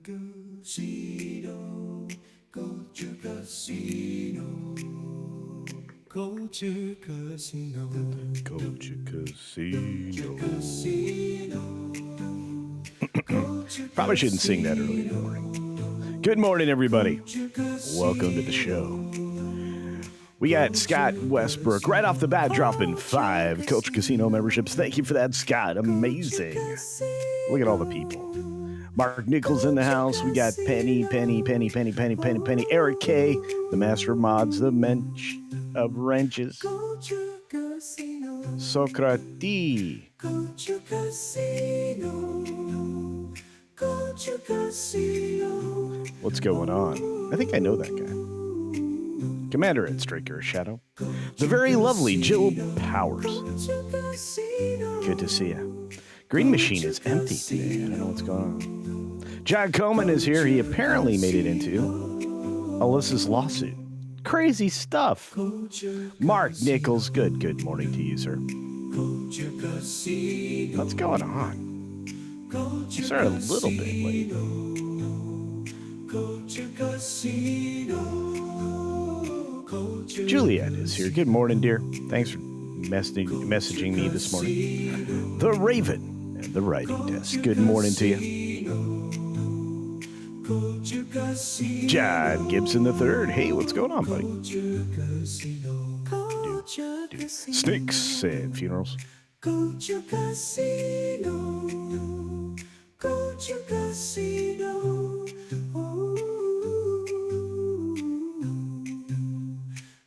Casino, Culture Casino, Culture Casino, Culture Casino. Probably shouldn't sing that early in the morning. Good morning, everybody. Welcome to the show. We got Scott Westbrook right off the bat dropping 5 Culture Casino memberships. Thank you for that, Scott. Amazing. Look at all the people. Mark Nichols in the house. We got Penny, Eric K, the master of mods, the mensch of wrenches. Socrates. What's going on? I think I know that guy. Commander at Striker Shadow. The very lovely Jill Powers. Good to see you. Green Machine is empty today. I don't know what's going on. John Coleman is here. He apparently made it into Alyssa's lawsuit. Crazy stuff. Mark Nichols. Good morning to you, sir. What's going on? You started a little bit late. Juliet is here. Good morning, dear. Thanks for messaging me this morning. The Raven and the Writing Desk. Good morning to you. John Gibson III. Hey, what's going on, buddy? Snakes and funerals. Culture Casino. Culture Casino.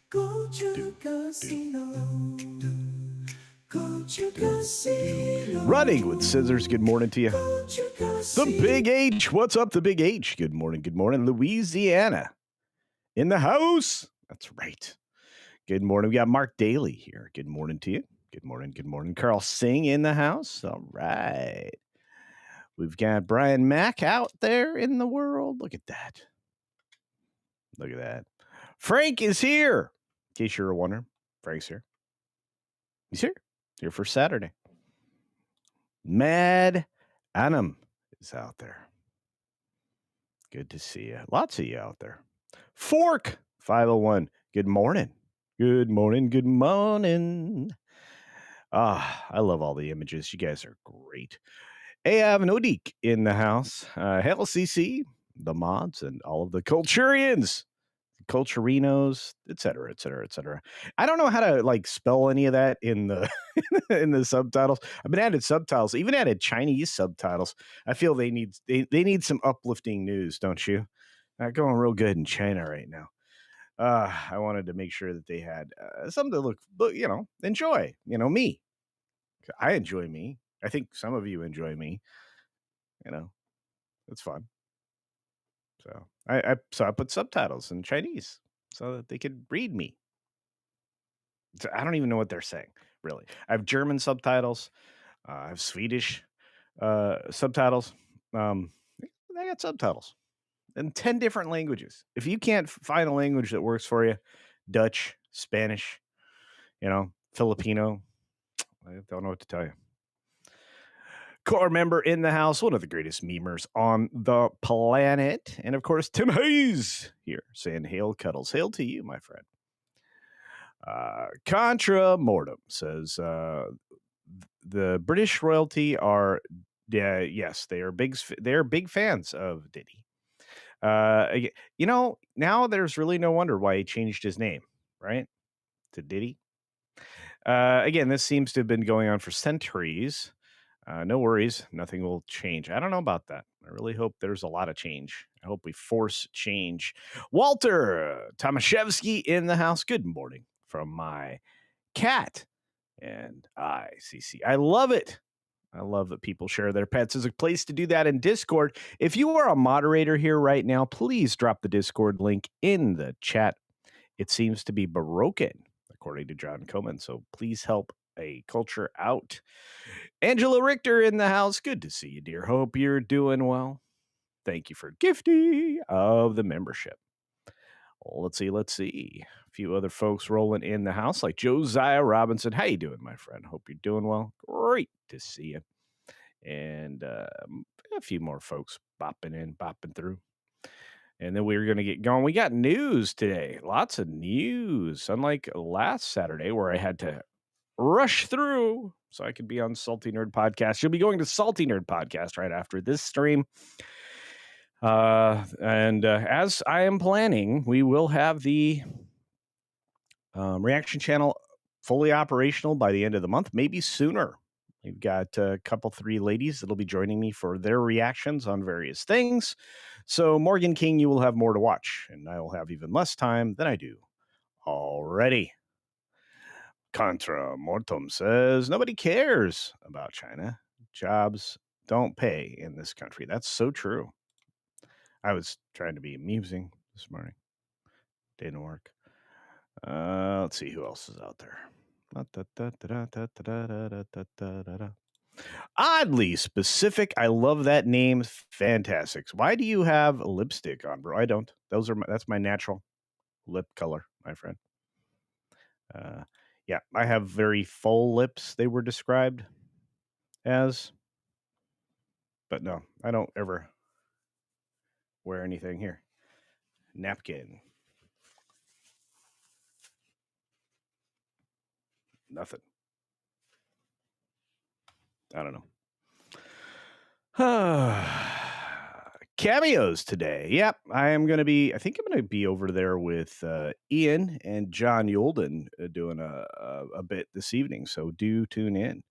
Culture Casino. Culture Casino. Running with Scissors. Good morning to you. The Big H. What's up, the Big H? Good morning. Louisiana. In the house. That's right. Good morning. We got Mark Daly here. Good morning to you. Good morning. Carl Singh in the house. All right. We've got Brian Mack out there in the world. Look at that. Frank is here. In case you're wondering, Frank's here. He's here. Here for Saturday. Mad Annam is out there. Good to see you. Lots of you out there. Fork 501. Good morning. I love all the images. You guys are great. Av Nodik in the house. Hail CC, the mods, and all of the Culturians, Culturinos, etc. I don't know how to spell any of that in the in the subtitles. I've been added subtitles, even added Chinese subtitles. I feel they need some uplifting news, don't you? Not going real good in China right now. I wanted to make sure that they had something to look, enjoy. Me. I enjoy me. I think some of you enjoy me. It's fun. So I put subtitles in Chinese so that they could read me. So I don't even know what they're saying, really. I have German subtitles. I have Swedish subtitles. I got subtitles in 10 different languages. If you can't find a language that works for you, Dutch, Spanish, Filipino, I don't know what to tell you. Core member in the house, one of the greatest memers on the planet. And of course, Tim Hayes here saying, hail Cuddles. Hail to you, my friend. Contra Mortem says, the British royalty are, yes, they are big fans of Diddy. Now there's really no wonder why he changed his name, right? To Diddy. Again, this seems to have been going on for centuries. No worries. Nothing will change. I don't know about that. I really hope there's a lot of change. I hope we force change. Walter Tomaszewski in the house. Good morning from my cat and ICC. I love it. I love that people share their pets. There's a place to do that in Discord. If you are a moderator here right now, please drop the Discord link in the chat. It seems to be broken, according to John Coleman. So please help a culture out. Angela Richter in the house. Good to see you, dear. Hope you're doing well. Thank you for gifting of the membership. Let's see. A few other folks rolling in the house, like Josiah Robinson. How you doing, my friend? Hope you're doing well. Great to see you. and a few more folks bopping through. And then we were going to get going. We got news today. Lots of news. Unlike last Saturday where I had to rush through so I could be on Salty Nerd Podcast. You'll be going to Salty Nerd Podcast right after this stream. And as I am planning, we will have the reaction channel fully operational by the end of the month, maybe sooner. We've got a couple, 3 ladies that'll be joining me for their reactions on various things. So, Morgan King, you will have more to watch, and I will have even less time than I do already. Contra Mortem says nobody cares about China. Jobs don't pay in this country. That's so true. I was trying to be amusing this morning. Didn't work. Let's see who else is out there. Oddly specific. I love that name. Fantastic. Why do you have lipstick on, bro? I don't. That's my natural lip color, my friend. Yeah, I have very full lips. They were described as, but no, I don't ever wear anything here. Napkin. Nothing. I don't know. Cameos today. Yep, I think I'm going to be over there with Ian and John Yulden doing a bit this evening. So do tune in.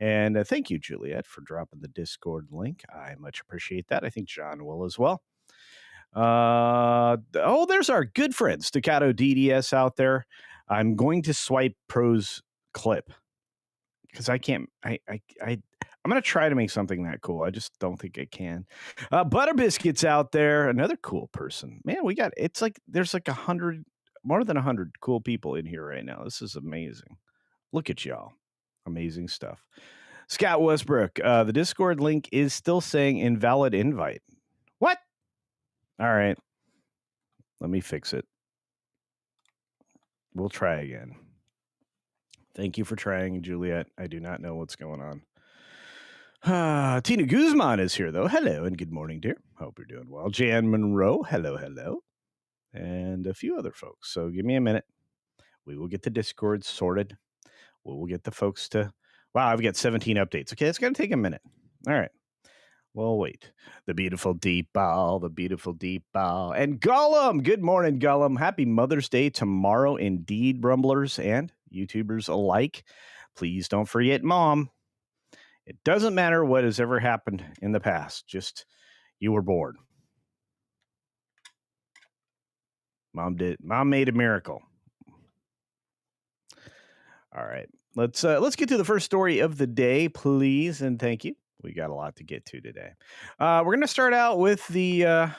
And thank you, Juliet, for dropping the Discord link. I much appreciate that. I think John will as well. There's our good friend Staccato DDS out there. I'm going to swipe Pro's clip because I can't. I'm going to try to make something that cool. I just don't think I can. Butterbiscuit's out there, another cool person. Man, there's like 100, more than 100 cool people in here right now. This is amazing. Look at y'all. Amazing stuff. Scott Westbrook, the Discord link is still saying invalid invite. What? All right. Let me fix it. We'll try again. Thank you for trying, Juliet. I do not know what's going on. Tina Guzman is here, though. Hello and good morning, dear. Hope you're doing well. Jan Monroe, hello. And a few other folks. So give me a minute. We will get the Discord sorted. We will get the folks to... Wow, I've got 17 updates. Okay, it's going to take a minute. All right. Well, wait. The beautiful deep ball. And Gollum. Good morning, Gollum. Happy Mother's Day tomorrow, indeed, Rumblers and YouTubers alike. Please don't forget Mom. It doesn't matter what has ever happened in the past. Just you were born. Mom made a miracle. All right. Let's get to the first story of the day, please, and thank you. We got a lot to get to today. We're going to start out with the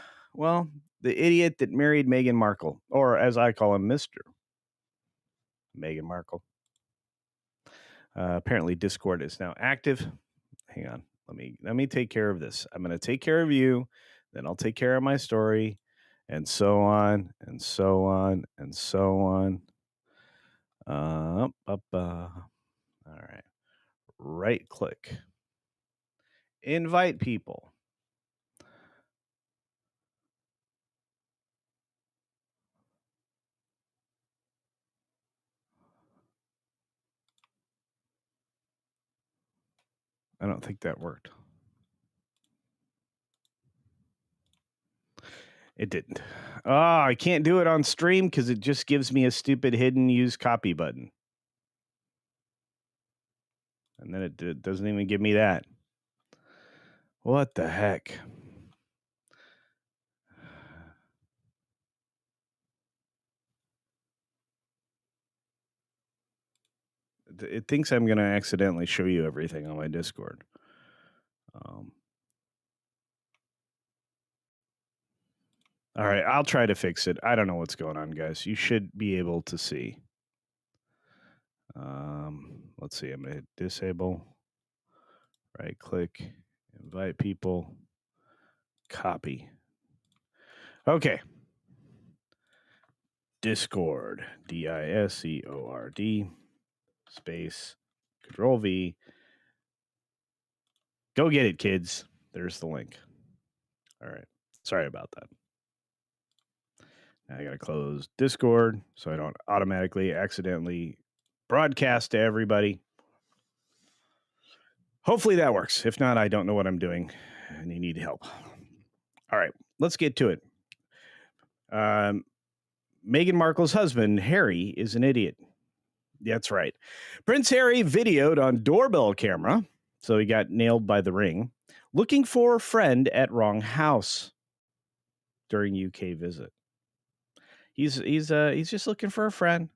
idiot that married Meghan Markle, or as I call him, Mr. Meghan Markle. Apparently, Discord is now active. Hang on. Let me take care of this. I'm going to take care of you, then I'll take care of my story, and so on, and so on, and so on. All right. Right click. Invite people. I don't think that worked. It didn't. I can't do it on stream because it just gives me a stupid hidden use copy button. And then it doesn't even give me that. What the heck? It thinks I'm going to accidentally show you everything on my Discord. All right, I'll try to fix it. I don't know what's going on, guys. You should be able to see. Let's see. I'm going to hit disable. Right click. Invite people. Copy. Okay. Discord. Discord. Space. Control V. Go get it, kids. There's the link. All right. Sorry about that. Now I got to close Discord so I don't automatically accidentally broadcast to everybody. Hopefully that works. If not, I don't know what I'm doing and you need help. All right, let's get to it. Meghan Markle's husband, Harry, is an idiot. That's right. Prince Harry videoed on doorbell camera, so he got nailed by the ring, looking for a friend at wrong house during UK visit. He's just looking for a friend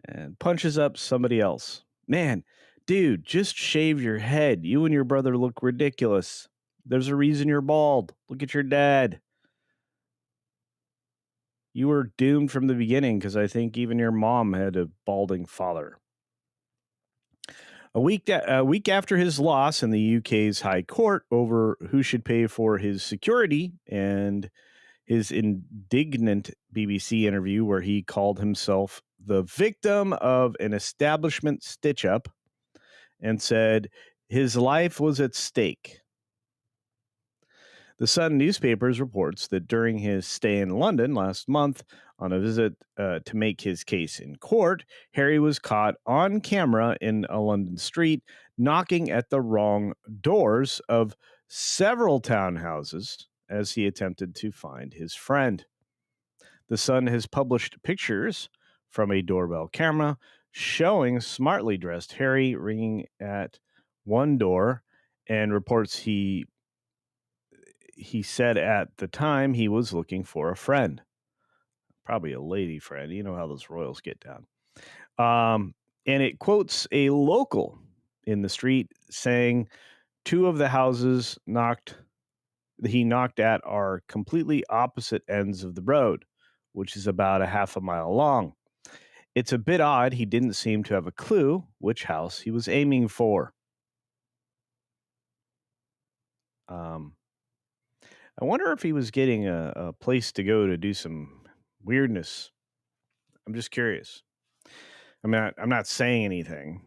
and punches up somebody else. Man, dude, just shave your head. You and your brother look ridiculous. There's a reason you're bald. Look at your dad. You were doomed from the beginning because I think even your mom had a balding father. A week after his loss in the UK's High Court over who should pay for his security and his indignant BBC interview where he called himself the victim of an establishment stitch-up and said his life was at stake. The Sun newspapers reports that during his stay in London last month on a visit to make his case in court, Harry was caught on camera in a London street knocking at the wrong doors of several townhouses as he attempted to find his friend. The Sun has published pictures from a doorbell camera showing smartly dressed Harry ringing at one door and reports he said at the time he was looking for a friend, probably a lady friend. You know how those royals get down. And it quotes a local in the street saying two of the houses he knocked at are completely opposite ends of the road, which is about a half a mile long. It's a bit odd he didn't seem to have a clue which house he was aiming for. I wonder if he was getting a place to go to do some weirdness. I'm just curious. I'm not saying anything.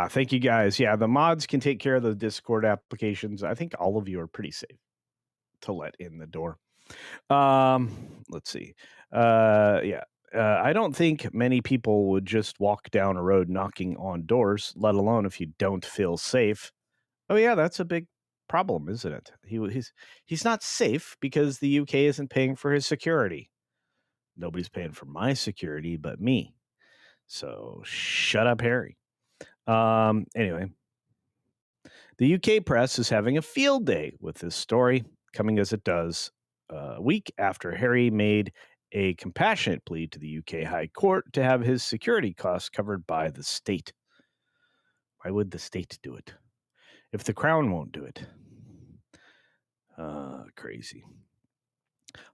Thank you guys. Yeah, the mods can take care of the Discord applications. I think all of you are pretty safe to let in the door. Let's see. I don't think many people would just walk down a road knocking on doors, let alone if you don't feel safe. Oh yeah, that's a big problem, isn't it? He's not safe because the UK isn't paying for his security. Nobody's paying for my security but me. So shut up, Harry. Anyway, the UK press is having a field day with this story, coming as it does a week after Harry made a compassionate plea to the UK High Court to have his security costs covered by the state. Why would the state do it if the Crown won't do it? Crazy.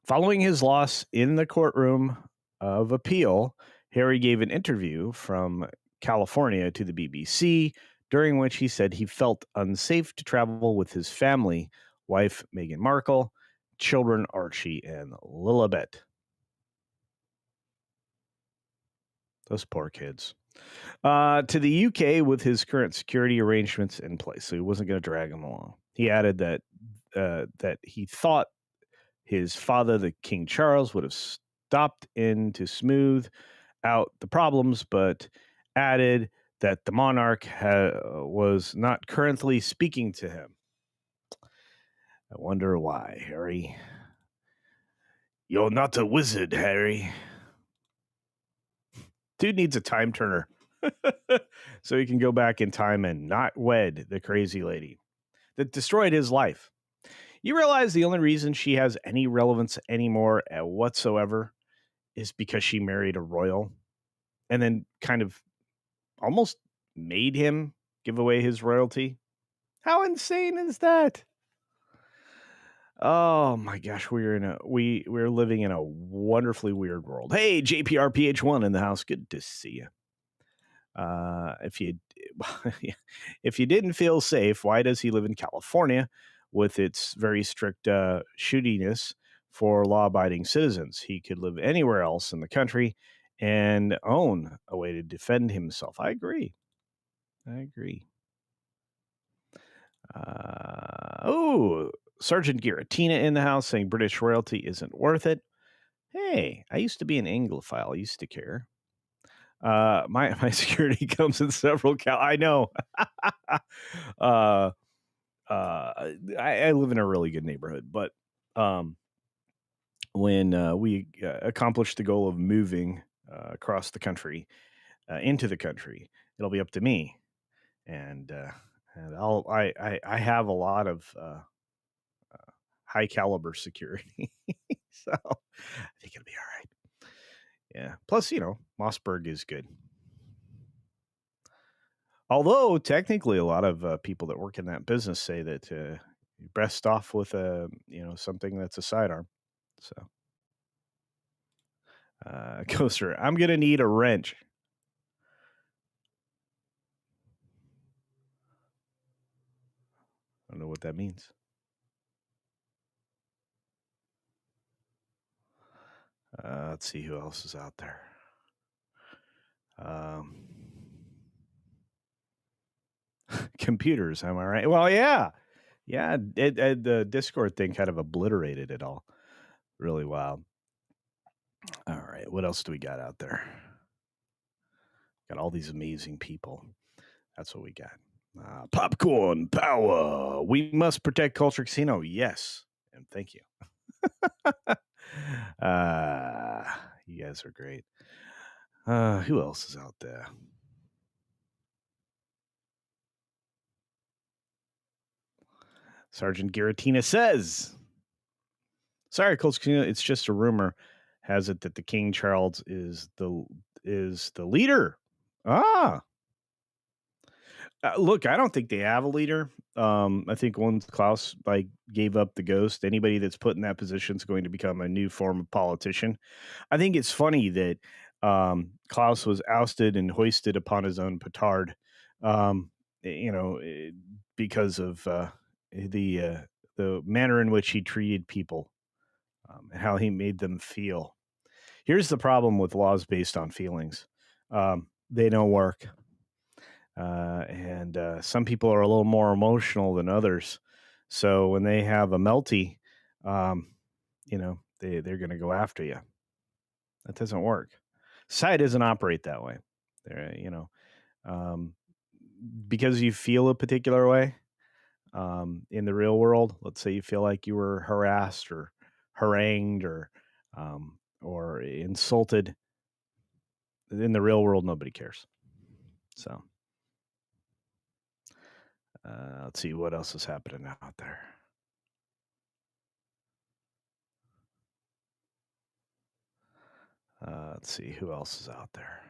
Following his loss in the courtroom of appeal, Harry gave an interview from California to the BBC, during which he said he felt unsafe to travel with his family, wife Meghan Markle, children Archie and Lilibet. Those poor kids. To the UK with his current security arrangements in place, so he wasn't going to drag them along. He added that he thought his father, the King Charles, would have stopped in to smooth out the problems, but added that the monarch was not currently speaking to him. I wonder why, Harry. You're not a wizard, Harry. Dude needs a time turner so he can go back in time and not wed the crazy lady that destroyed his life. You realize the only reason she has any relevance anymore whatsoever is because she married a royal and then kind of almost made him give away his royalty. How insane is that? Oh my gosh, we're living in a wonderfully weird world. Hey, JPRPH1 in the house. Good to see you. If you didn't feel safe, why does he live in California with its very strict shootiness for law-abiding citizens? He could live anywhere else in the country and own a way to defend himself. I agree. I agree. Oh, Sergeant Giratina in the house saying British royalty isn't worth it. Hey, I used to be an Anglophile. I used to care. My security comes in several I know. uh, I live in a really good neighborhood, but um, when we accomplish the goal of moving across the country into the country, it'll be up to me, and I have a lot of high caliber security, so I think it'll be all right. Yeah. Plus, Mossberg is good. Although technically, a lot of people that work in that business say that you're best off with a something that's a sidearm. So, Coaster, I'm gonna need a wrench. I don't know what that means. Let's see who else is out there. Um, computers, am I right? Well, yeah, yeah. The Discord thing kind of obliterated it all. Really wild. All right, what else do we got out there? Got all these amazing people. That's what we got. Popcorn power. We must protect Culture Casino. Yes, and thank you. You guys are great. Who else is out there? Sergeant Giratina says, "Sorry, Culture Casino. It's just a rumor. Has it that the King Charles is the leader?" Ah, look, I don't think they have a leader. I think once Klaus gave up the ghost, anybody that's put in that position is going to become a new form of politician. I think it's funny that Klaus was ousted and hoisted upon his own petard, um, because of the the manner in which he treated people and how he made them feel. Here's the problem with laws based on feelings: they don't work. And some people are a little more emotional than others. So when they have a melty, they're going to go after you. That doesn't work. Society doesn't operate that way. There, um, because you feel a particular way in the real world. Let's say you feel like you were harassed or harangued or insulted. In the real world, nobody cares. So. Let's see what else is happening out there. Let's see who else is out there.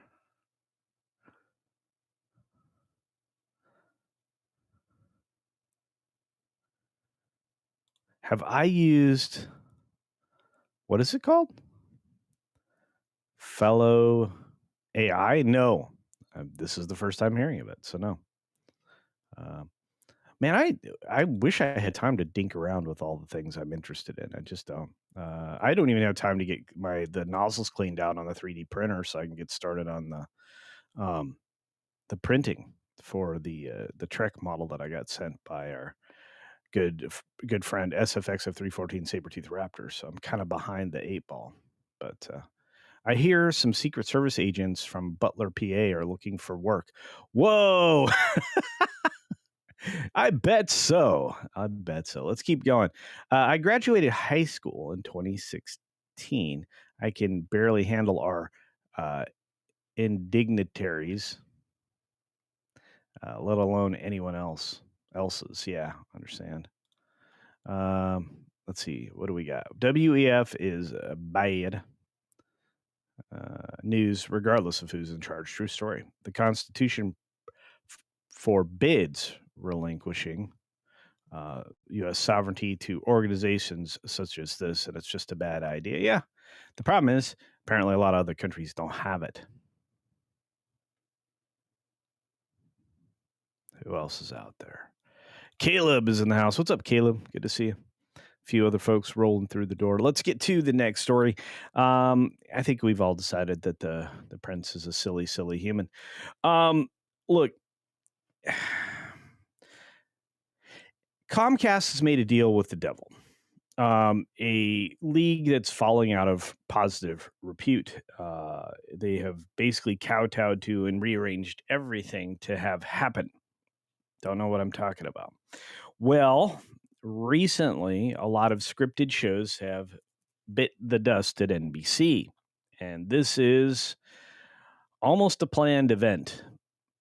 Have I used what is it called? Fellow AI? No, this is the first time hearing of it, so no. Man, I wish I had time to dink around with all the things I'm interested in. I just don't. I don't even have time to get the nozzles cleaned out on the 3D printer so I can get started on the printing for the Trek model that I got sent by our good friend SFX of 314 Sabertooth Raptor. So I'm kind of behind the 8 ball, but I hear some Secret Service agents from Butler, PA are looking for work. Whoa. I bet so. I bet so. Let's keep going. I graduated high school in 2016. I can barely handle our indignitaries, let alone anyone else's. Yeah, understand. Let's see. What do we got? WEF is bad news, regardless of who's in charge. True story. The Constitution forbids relinquishing U.S. sovereignty to organizations such as this, and it's just a bad idea. Yeah. The problem is, apparently, a lot of other countries don't have it. Who else is out there? Caleb is in the house. What's up, Caleb? Good to see you. A few other folks rolling through the door. Let's get to the next story. I think we've all decided that the prince is a silly human. Look, Comcast has made a deal with the devil, a league that's falling out of positive repute. They have basically kowtowed to and rearranged everything to have happen. Don't know what I'm talking about. Well, recently, a lot of scripted shows have bit the dust at NBC, and this is almost a planned event.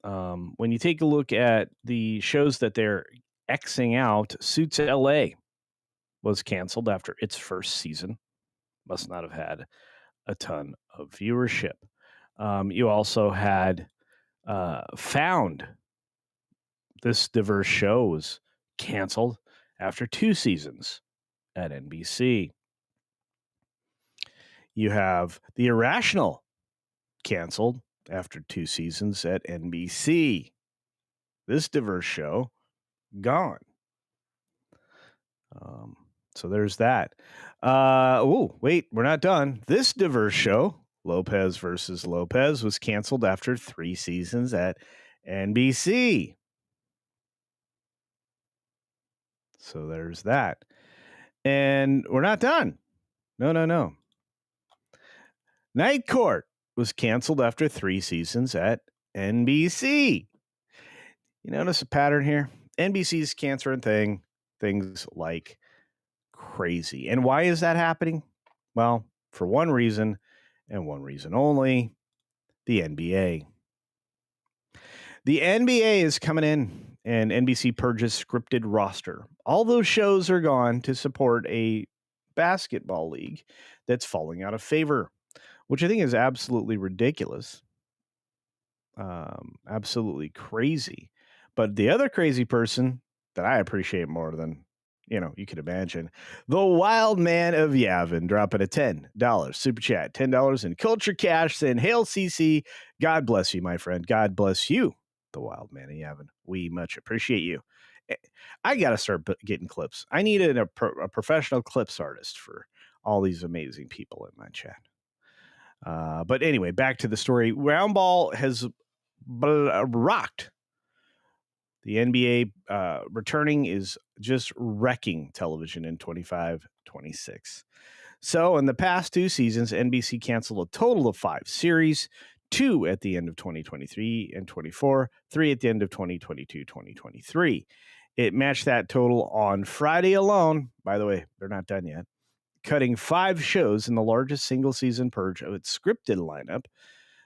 When you take a look at the shows that they're Xing out, Suits LA was canceled after its first season. Must not have had a ton of viewership. You also had Found. This diverse show was canceled after 2 seasons at NBC. You have The Irrational canceled after 2 seasons at NBC. This diverse show gone. So there's that. Wait, we're not done. This diverse show, Lopez versus Lopez, was canceled after 3 seasons at NBC. So there's that. And we're not done. No. Night Court was canceled after 3 seasons at NBC. You notice a pattern here? NBC's canceling things like crazy. And why is that happening? Well, for one reason and one reason only, the NBA. The NBA is coming in and NBC purges scripted roster. All those shows are gone to support a basketball league that's falling out of favor, which I think is absolutely ridiculous. Absolutely crazy. But the other crazy person that I appreciate more than, you could imagine, the wild man of Yavin dropping a $10 super chat, $10 in culture cash, saying, "Hail CC, God bless you, my friend. God bless you, the wild man of Yavin. We much appreciate you." I got to start getting clips. I needed a professional clips artist for all these amazing people in my chat. But anyway, back to the story. Round ball has rocked. The NBA returning is just wrecking television in 25-26. So in the past 2 seasons, NBC canceled a total of 5 series, 2 at the end of 2023 and 24, 3 at the end of 2022-2023. It matched that total on Friday alone. By the way, they're not done yet. Cutting 5 shows in the largest single season purge of its scripted lineup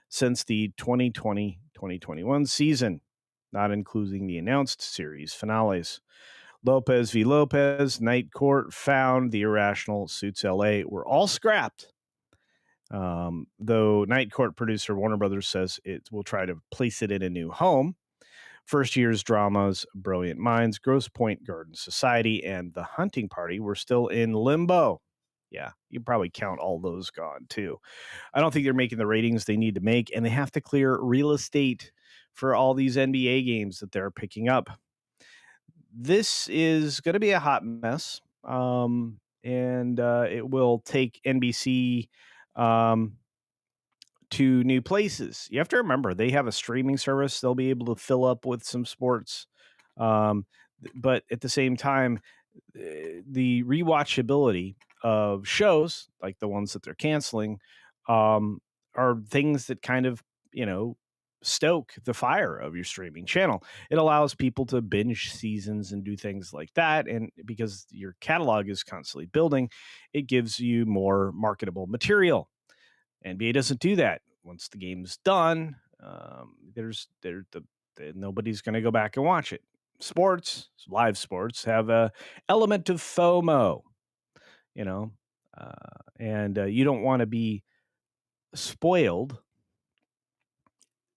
since the 2020-2021 season, not including the announced series finales. Lopez v. Lopez, Night Court, Found, The Irrational, Suits LA were all scrapped. Though Night Court producer Warner Brothers says it will try to place it in a new home. First year's dramas, Brilliant Minds, Grosse Pointe Garden Society, and The Hunting Party were still in limbo. Yeah, you probably count all those gone too. I don't think they're making the ratings they need to make, and they have to clear real estate for all these NBA games that they're picking up. This is going to be a hot mess, and it will take NBC to new places. You have to remember, they have a streaming service. They'll be able to fill up with some sports. But at the same time, the rewatchability of shows like the ones that they're canceling are things that kind of, stoke the fire of your streaming channel. It allows people to binge seasons and do things like that. And because your catalog is constantly building, it gives you more marketable material. NBA doesn't do that. Once the game's done, nobody's going to go back and watch it. Sports, live sports, have a element of FOMO, and you don't want to be spoiled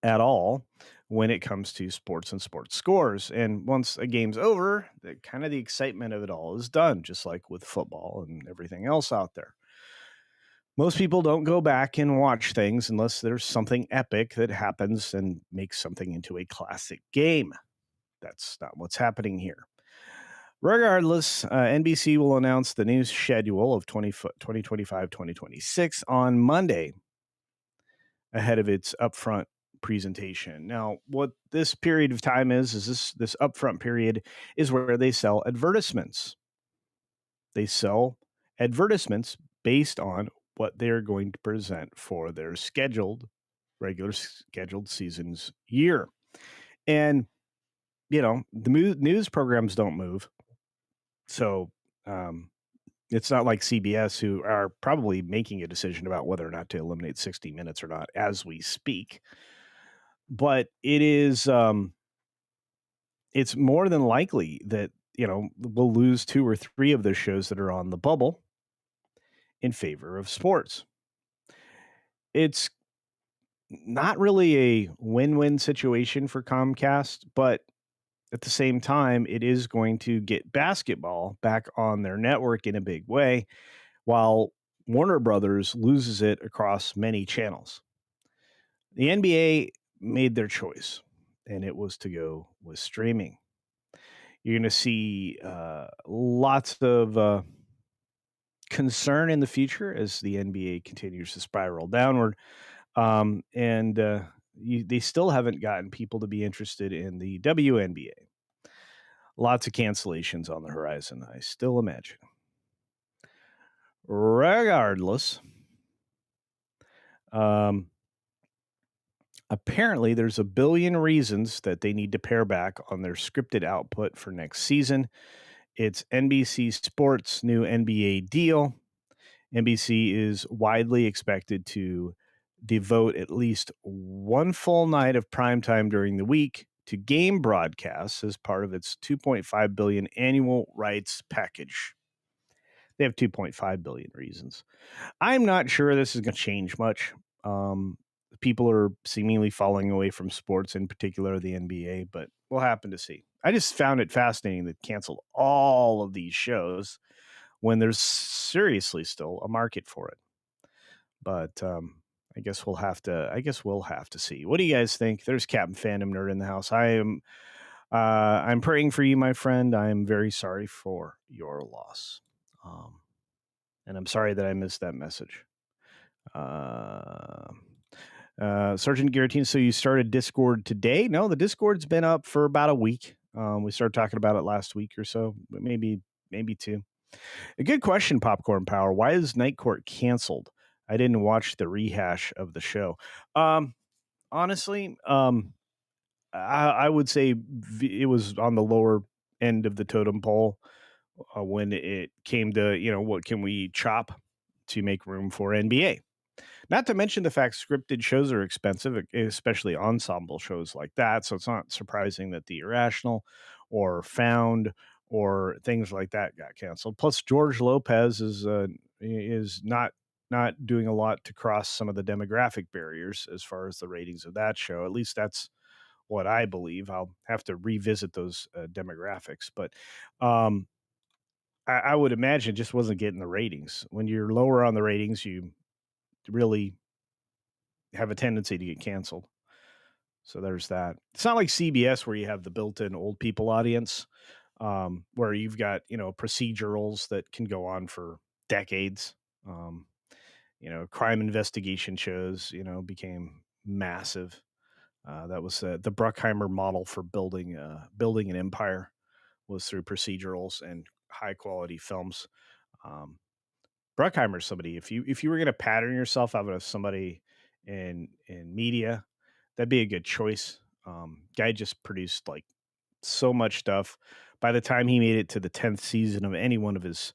at all when it comes to sports and sports scores. And once a game's over, the excitement of it all is done, just like with football and everything else out there. Most people don't go back and watch things unless there's something epic that happens and makes something into a classic game. That's not what's happening here. Regardless, NBC will announce the new schedule of 2025-2026 on Monday ahead of its upfront presentation. Now, what this period of time is this upfront period is where they sell advertisements. They sell advertisements based on what they're going to present for their regular scheduled seasons year. And the news programs don't move. So, um, it's not like CBS, who are probably making a decision about whether or not to eliminate 60 Minutes or not as we speak. But it's more than likely that, we'll lose 2 or 3 of those shows that are on the bubble in favor of sports. It's not really a win-win situation for Comcast, but at the same time, it is going to get basketball back on their network in a big way, while Warner Brothers loses it across many channels. The NBA made their choice, and it was to go with streaming. You're going to see lots of concern in the future as the NBA continues to spiral downward. And they still haven't gotten people to be interested in the WNBA. Lots of cancellations on the horizon, I still imagine. Regardless, um, apparently there's a billion reasons that they need to pare back on their scripted output for next season. It's NBC Sports' new NBA deal. NBC is widely expected to devote at least one full night of primetime during the week to game broadcasts as part of its $2.5 billion annual rights package. They have 2.5 billion reasons. I'm not sure this is going to change much. People are seemingly falling away from sports, in particular the NBA, but we'll happen to see. I just found it fascinating that canceled all of these shows when there's seriously still a market for it. But I guess we'll have to. I guess we'll have to see. What do you guys think? There's Captain Fandom Nerd in the house. I'm praying for you, my friend. I'm very sorry for your loss, and I'm sorry that I missed that message. Sergeant Guillotine. So you started Discord today? No, the Discord's been up for about a week. We started talking about it last week or so, but maybe 2. A good question, Popcorn Power. Why is Night Court canceled? I didn't watch the rehash of the show. Honestly, I would say it was on the lower end of the totem pole when it came to, what can we chop to make room for NBA? Not to mention the fact scripted shows are expensive, especially ensemble shows like that. So it's not surprising that The Irrational or Found or things like that got canceled. Plus, George Lopez is not doing a lot to cross some of the demographic barriers as far as the ratings of that show. At least that's what I believe. I'll have to revisit those demographics, but I would imagine just wasn't getting the ratings. When you're lower on the ratings, you really have a tendency to get canceled. So there's that. It's not like CBS where you have the built-in old people audience, where you've got, procedurals that can go on for decades. Crime investigation shows, became massive. That was the Bruckheimer model for building an empire, was through procedurals and high quality films. Um, Bruckheimer's somebody. If you were going to pattern yourself out of somebody in media, that'd be a good choice. Guy just produced like so much stuff. By the time he made it to the 10th season of any one of his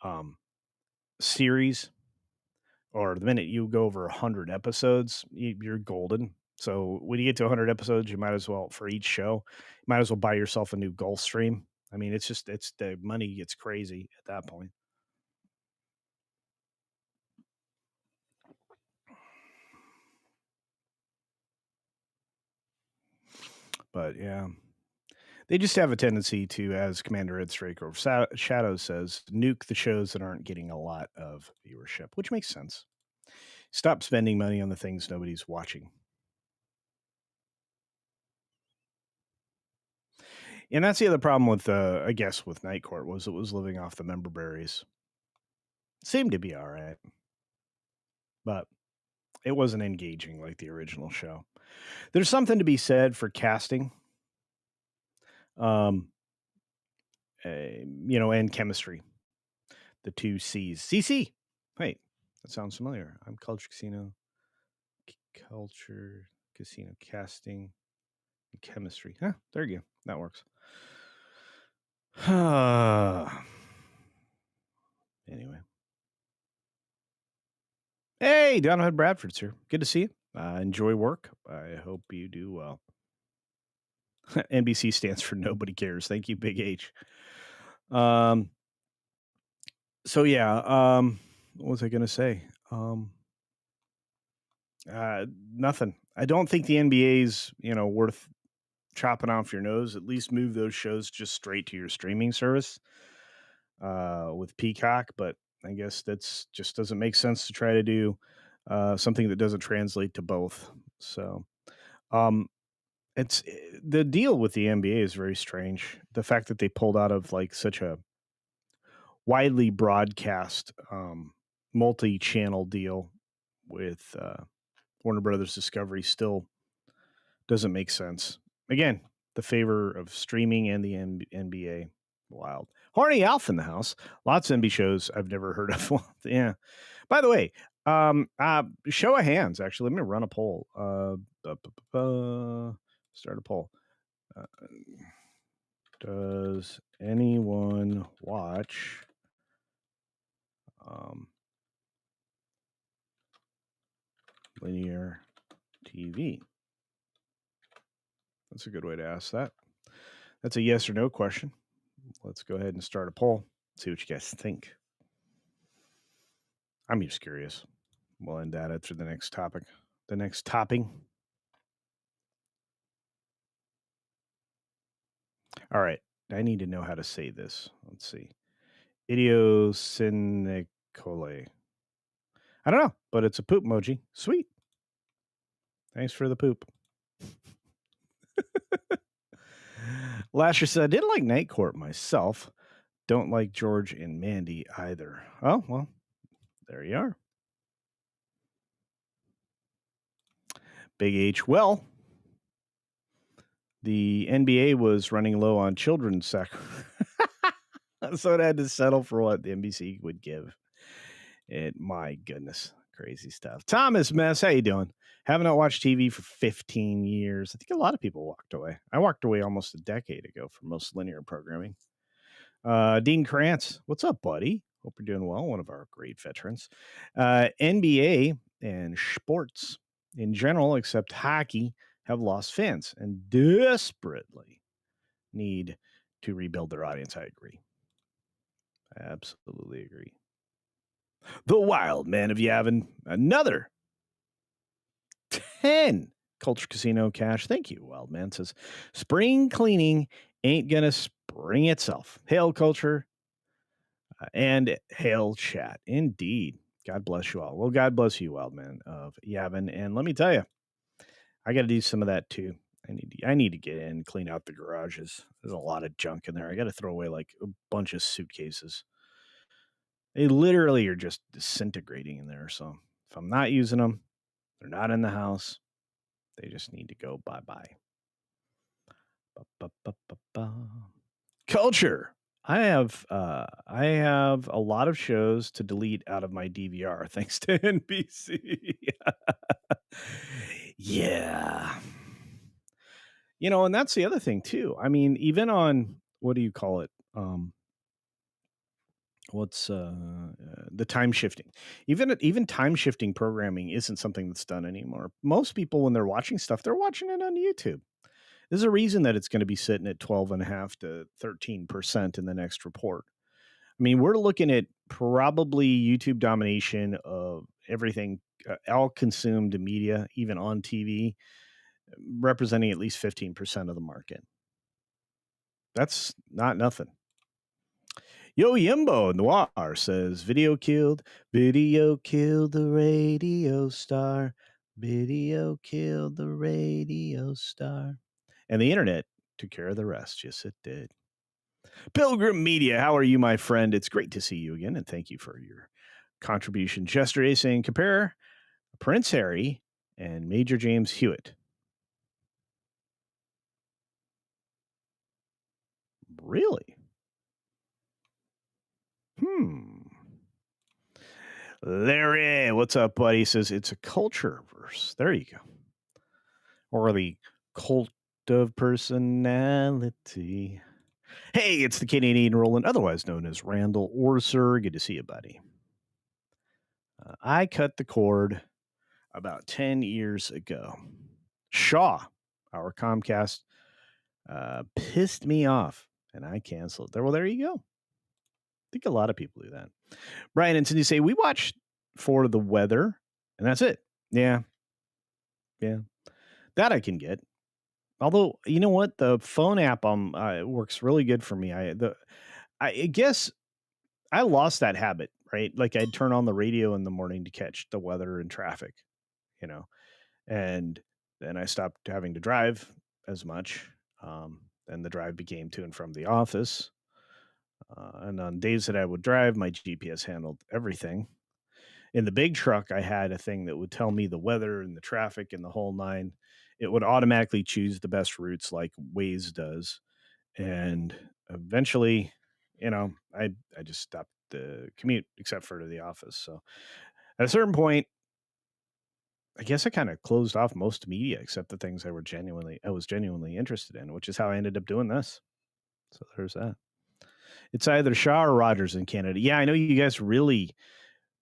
um, series, or the minute you go over 100 episodes, you're golden. So when you get to 100 episodes, you might as well, for each show, you might as well buy yourself a new Gulfstream. I mean, it's the money gets crazy at that point. But yeah, they just have a tendency to, as Commander Ed Straker of Shadow says, nuke the shows that aren't getting a lot of viewership, which makes sense. Stop spending money on the things nobody's watching. And that's the other problem with, I guess, with Night Court, was it was living off the member berries. Seemed to be all right, but it wasn't engaging like the original show. There's something to be said for casting, um, and chemistry. The two C's. CC. Wait, that sounds familiar. I'm Culture Casino, Culture Casino casting, and chemistry. Huh, there you go. That works. Anyway. Hey, Donovan Bradford's here. Good to see you. Enjoy work. I hope you do well. NBC stands for Nobody Cares. Thank you, Big H. Um, so yeah, what was I gonna say? Nothing. I don't think the NBA's, worth chopping off your nose. At least move those shows just straight to your streaming service with Peacock. But I guess that's just doesn't make sense to try to do something that doesn't translate to both. So it's the deal with the NBA is very strange. The fact that they pulled out of like such a widely broadcast multi-channel deal with Warner Brothers Discovery still doesn't make sense. Again, the favor of streaming and the NBA. Wild. Horny Alf in the house. Lots of NB shows I've never heard of. Yeah. By the way, show of hands, actually. Let me run a poll. Start a poll. Does anyone watch linear TV? That's a good way to ask that. That's a yes or no question. Let's go ahead and start a poll. See what you guys think. I'm just curious. We'll end that after the next topic. The next topping. All right. I need to know how to say this. Let's see. Idiosyncole. I don't know, but it's a poop emoji. Sweet. Thanks for the poop. Lasher said, I didn't like Night Court myself. Don't like George and Mandy either. Oh, well, there you are. Big H. Well, the NBA was running low on children's sacrifice. So it had to settle for what the NBC would give. My goodness, crazy stuff. Thomas Mess, how you doing? Haven't not watched TV for 15 years. I think a lot of people walked away. I walked away almost a decade ago from most linear programming. Dean Krantz, what's up, buddy? Hope you're doing well. One of our great veterans. NBA and sports in general, except hockey, have lost fans and desperately need to rebuild their audience. I agree. I absolutely agree. The Wild Man of Yavin, another 10 Culture Casino cash. Thank you, Wild Man. Says, spring cleaning ain't going to spring itself. Hail Culture and hail chat. Indeed. God bless you all. Well, God bless you, Wild Man of Yavin. And let me tell you, I got to do some of that too. I need to get in and clean out the garages. There's a lot of junk in there. I got to throw away like a bunch of suitcases. They literally are just disintegrating in there. So if I'm not using them, they're not in the house. They just need to go bye-bye. Culture. I have a lot of shows to delete out of my DVR thanks to NBC. Yeah. And that's the other thing too. I mean, even on what do you call it? What's the time shifting? Even time shifting programming isn't something that's done anymore. Most people, when they're watching stuff, they're watching it on YouTube. There's a reason that it's going to be sitting at 12.5 to 13% in the next report. I mean, we're looking at probably YouTube domination of everything, all consumed media, even on TV, representing at least 15% of the market. That's not nothing. Yo Yimbo Noir says, video killed the radio star. Video killed the radio star. And the internet took care of the rest. Yes, it did. Pilgrim Media, how are you, my friend? It's great to see you again, and thank you for your contribution yesterday, saying compare Prince Harry and Major James Hewitt. Really? Hmm. Larry, what's up, buddy? He says it's a culture verse. There you go. Or the cult of personality. Hey, it's the Canadian Roland, otherwise known as Randall Orser. Good to see you, buddy. I cut the cord about 10 years ago. Shaw, our Comcast, pissed me off and I canceled. Well, there you go. I think a lot of people do that. Brian and Cindy say, we watch for the weather and that's it. Yeah. Yeah. That I can get. Although, you know what? The phone app works really good for me. I guess I lost that habit, right? Like I'd turn on the radio in the morning to catch the weather and traffic, you know, and then I stopped having to drive as much. And the drive became to and from the office. And on days that I would drive, my GPS handled everything. In the big truck, I had a thing that would tell me the weather and the traffic and the whole nine. It would automatically choose the best routes like Waze does. And eventually, I just stopped the commute except for to the office. So at a certain point, I guess I kind of closed off most media except the things I was genuinely interested in, which is how I ended up doing this. So there's that. It's either Shaw or Rogers in Canada. Yeah, I know you guys really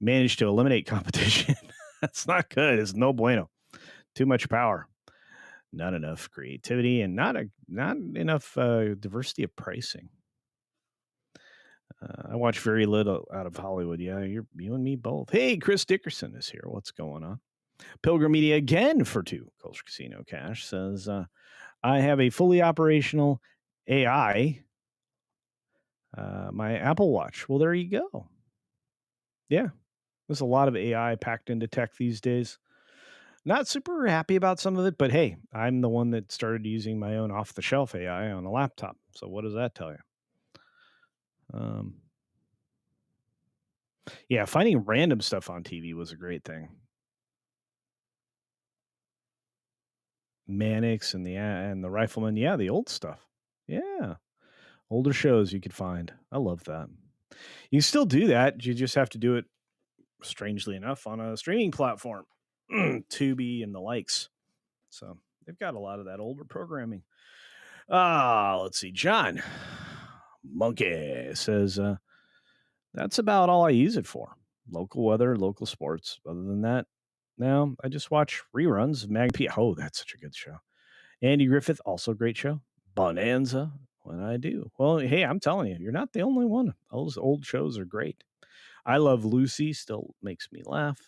managed to eliminate competition. That's not good. It's no bueno. Too much power. Not enough creativity and not enough diversity of pricing. I watch very little out of Hollywood. Yeah, you and me both. Hey, Chris Dickerson is here. What's going on? Pilgrim Media again for 2. Culture Casino Cash says, I have a fully operational AI, my Apple Watch. Well, there you go. Yeah, there's a lot of AI packed into tech these days. Not super happy about some of it, but hey, I'm the one that started using my own off-the-shelf AI on a laptop. So what does that tell you? Yeah, finding random stuff on TV was a great thing. Mannix and the Rifleman. Yeah, the old stuff. Yeah, older shows you could find. I love that. You can still do that. You just have to do it, strangely enough, on a streaming platform, Tubi and the likes. So they've got a lot of that older programming. Let's see. John Monkey says, that's about all I use it for. Local weather, local sports. Other than that, now I just watch reruns of Mag P. Oh, that's such a good show. Andy Griffith, also a great show. Bonanza, when I do. Well, hey, I'm telling you, you're not the only one. Those old shows are great. I Love Lucy still makes me laugh.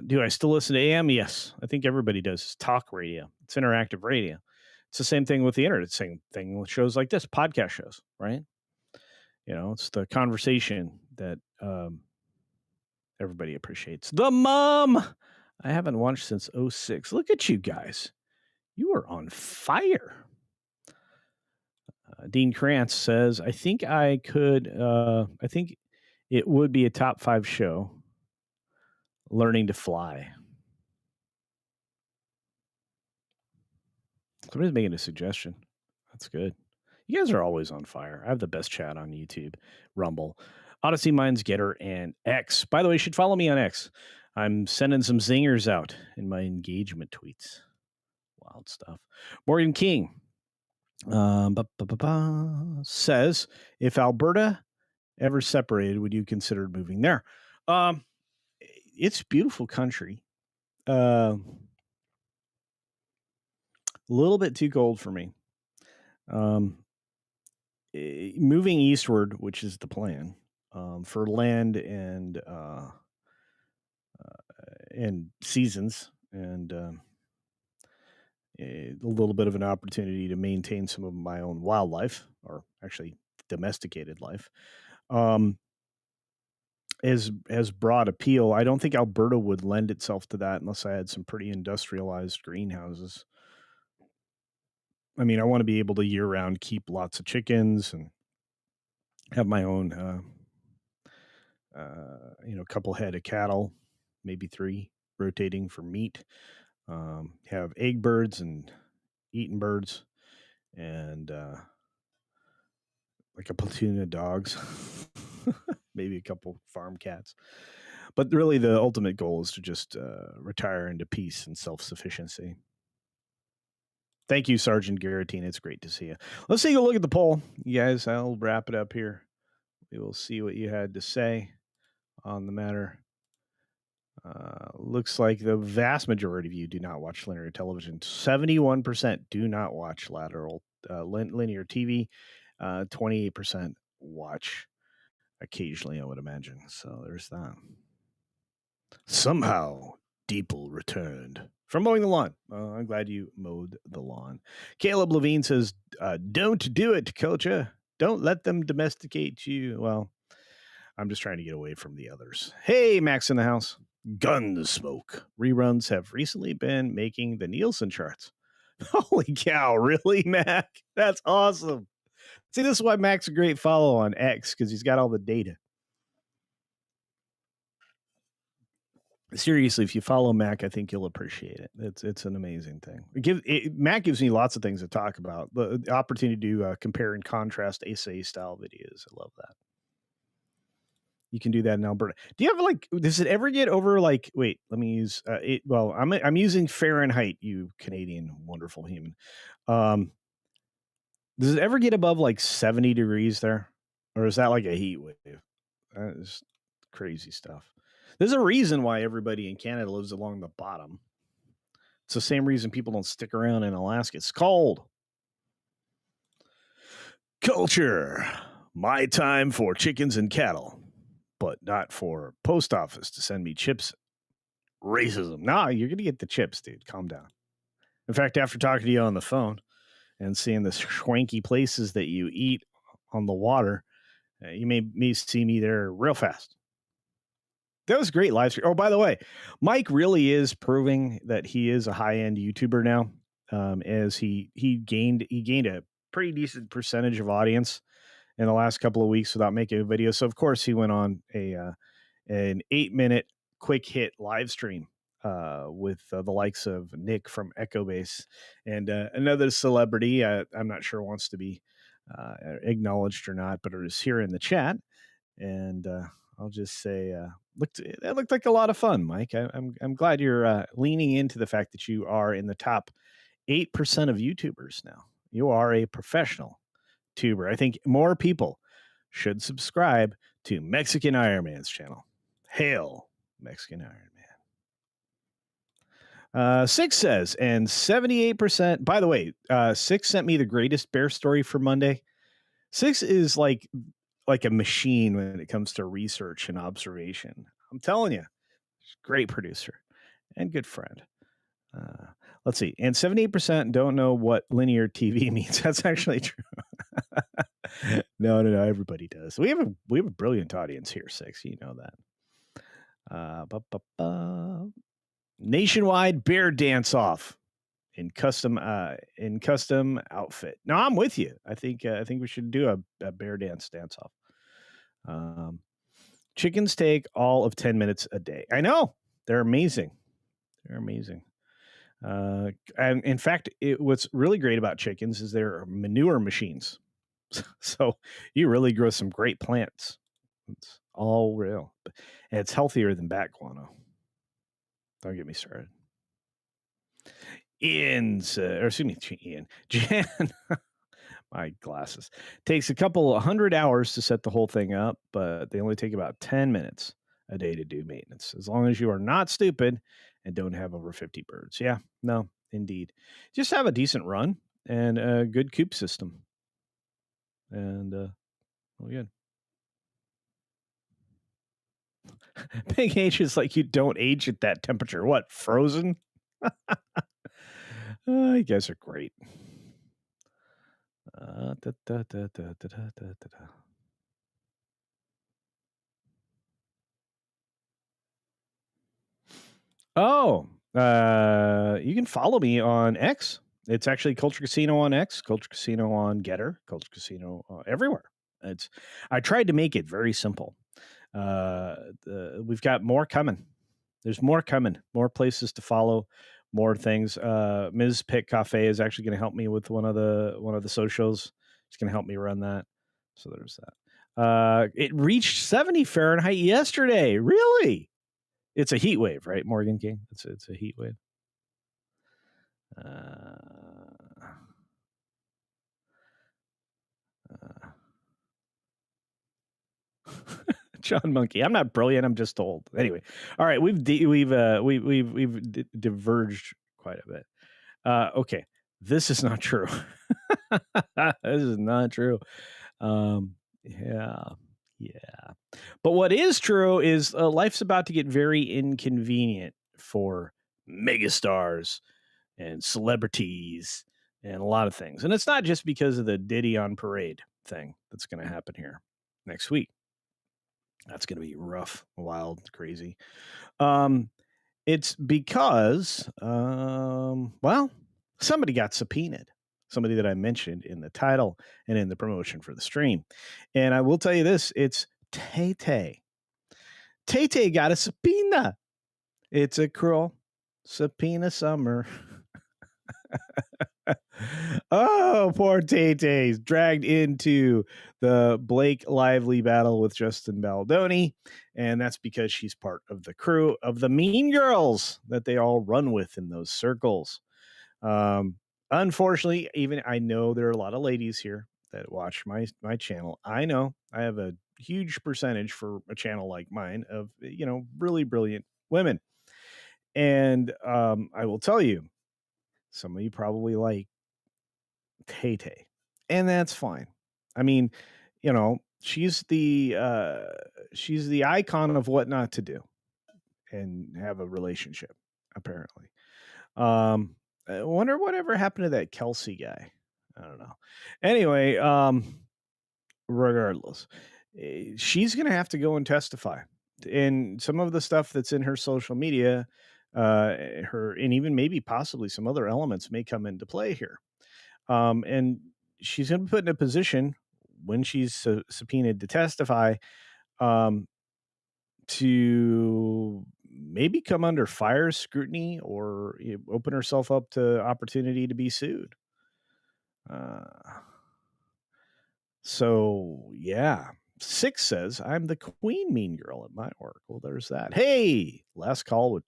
Do I still listen to AM? Yes, I think everybody does. It's talk radio. It's interactive radio. It's the same thing with the internet. Same thing with shows like this, podcast shows, right? It's the conversation that everybody appreciates. The Mom. I haven't watched since 06. Look at you guys. You are on fire. Dean Krantz says, I think I think it would be a top 5 show. Learning to Fly. Somebody's making a suggestion. That's good. You guys are always on fire. I have the best chat on YouTube, Rumble, Odyssey, Minds, Getter, and X. By the way, you should follow me on X. I'm sending some zingers out in my engagement tweets. Wild stuff. Morgan King says, if Alberta ever separated, would you consider moving there? It's beautiful country. A little bit too cold for me. Moving eastward, which is the plan, for land and seasons and a little bit of an opportunity to maintain some of my own wildlife, or actually domesticated life, has broad appeal. I don't think Alberta would lend itself to that unless I had some pretty industrialized greenhouses. I mean, I want to be able to year round keep lots of chickens and have my own, couple head of cattle, maybe 3 rotating for meat. Have egg birds and eaten birds, and like a platoon of dogs, maybe a couple farm cats. But really, the ultimate goal is to just retire into peace and self sufficiency. Thank you, Sergeant Garrettine. It's great to see you. Let's take a look at the poll, you guys. I'll wrap it up here. We will see what you had to say on the matter. Looks like the vast majority of you do not watch linear television. 71% do not watch linear TV. 28% watch occasionally, I would imagine. So there's that. Somehow, Deeple returned from mowing the lawn. I'm glad you mowed the lawn. Caleb Levine says, don't do it, Culture. Don't let them domesticate you. Well, I'm just trying to get away from the others. Hey, Max in the house. Gunsmoke reruns have recently been making the Nielsen charts. Holy cow, really, Mac? That's awesome. See, this is why Mac's a great follow on X, because he's got all the data. Seriously, if you follow Mac, I think you'll appreciate it. It's an amazing thing. Mac gives me lots of things to talk about. The opportunity to compare and contrast essay style videos. I love that. You can do that in Alberta. Do you have does it ever get over wait, let me use it. Well, I'm using Fahrenheit, you Canadian wonderful human. Does it ever get above 70 degrees there? Or is that like a heat wave? That is crazy stuff. There's a reason why everybody in Canada lives along the bottom. It's the same reason people don't stick around in Alaska. It's cold. Culture. My time for chickens and cattle, but not for post office to send me chips. Racism. Nah, you're going to get the chips, dude. Calm down. In fact, after talking to you on the phone and seeing the swanky places that you eat on the water, you may see me there real fast. That was a great live stream. Oh, by the way, Mike really is proving that he is a high-end YouTuber now, as he gained a pretty decent percentage of audience in the last couple of weeks without making a video. So of course he went on an 8-minute quick hit live stream with the likes of Nick from Echo Base and another celebrity. I'm not sure wants to be acknowledged or not, but it is here in the chat. And I'll just say, that looked like a lot of fun, Mike. I'm glad you're leaning into the fact that you are in the top 8% of YouTubers now. You are a professional tuber. I think more people should subscribe to Mexican Iron Man's channel. Hail, Mexican Iron Man. Six says, and 78%. By the way, Six sent me the greatest bear story for Monday. Six is like a machine when it comes to research and observation. I'm telling you, great producer and good friend. Let's see. And 78% don't know what linear TV means. That's actually true. No. Everybody does. We have a brilliant audience here, Six. You know that. Nationwide bear dance off in custom outfit. No, I'm with you. I think we should do a bear dance off. Chickens take all of 10 minutes a day. I know. They're amazing. And in fact, what's really great about chickens is they're manure machines. So you really grow some great plants. It's all real. And it's healthier than bat guano. Don't get me started. Ian, Jan, my glasses. Takes a couple 100 hours to set the whole thing up, but they only take about 10 minutes a day to do maintenance, as long as you are not stupid and don't have over 50 birds. Yeah, no, indeed. Just have a decent run and a good coop system. And well, good. Big H is like you don't age at that temperature. What, frozen? You guys are great. Oh, you can follow me on X. It's actually Culture Casino on X, Culture Casino on Getter, Culture Casino everywhere. I tried to make it very simple. We've got more coming. There's more coming, more places to follow, more things. Ms. Pitt Cafe is actually going to help me with one of the socials. It's going to help me run that. So there's that. It reached 70 Fahrenheit yesterday. Really? It's a heat wave, right, Morgan King? It's a heat wave. Uh, John Monkey. I'm not brilliant. I'm just old. Anyway, all right. We've diverged quite a bit. Okay, this is not true. This is not true. Yeah, yeah. But what is true is life's about to get very inconvenient for megastars and celebrities and a lot of things. And it's not just because of the Diddy on Parade thing that's going to happen here next week. That's going to be rough, wild, crazy. It's because, well, somebody got subpoenaed. Somebody that I mentioned in the title and in the promotion for the stream. And I will tell you this, it's Tay Tay. Tay Tay got a subpoena. It's a cruel subpoena summer. Oh, poor Tay Tay's dragged into the Blake Lively battle with Justin Baldoni. And that's because she's part of the crew of the Mean Girls that they all run with in those circles. Unfortunately, even I know there are a lot of ladies here that watch my channel. I know I have a huge percentage for a channel like mine of, really brilliant women. And I will tell you, some of you probably like Tay Tay, and that's fine. I mean, she's the icon of what not to do and have a relationship, apparently. I wonder whatever happened to that Kelsey guy. I don't know. Anyway, regardless, she's gonna have to go and testify. And some of the stuff that's in her social media, her and even maybe possibly some other elements may come into play here. And she's going to be put in a position when she's subpoenaed to testify, um, to maybe come under fire scrutiny or open herself up to opportunity to be sued. So yeah. Six says, I'm the queen mean girl at my work. Well, there's that. Hey, last call with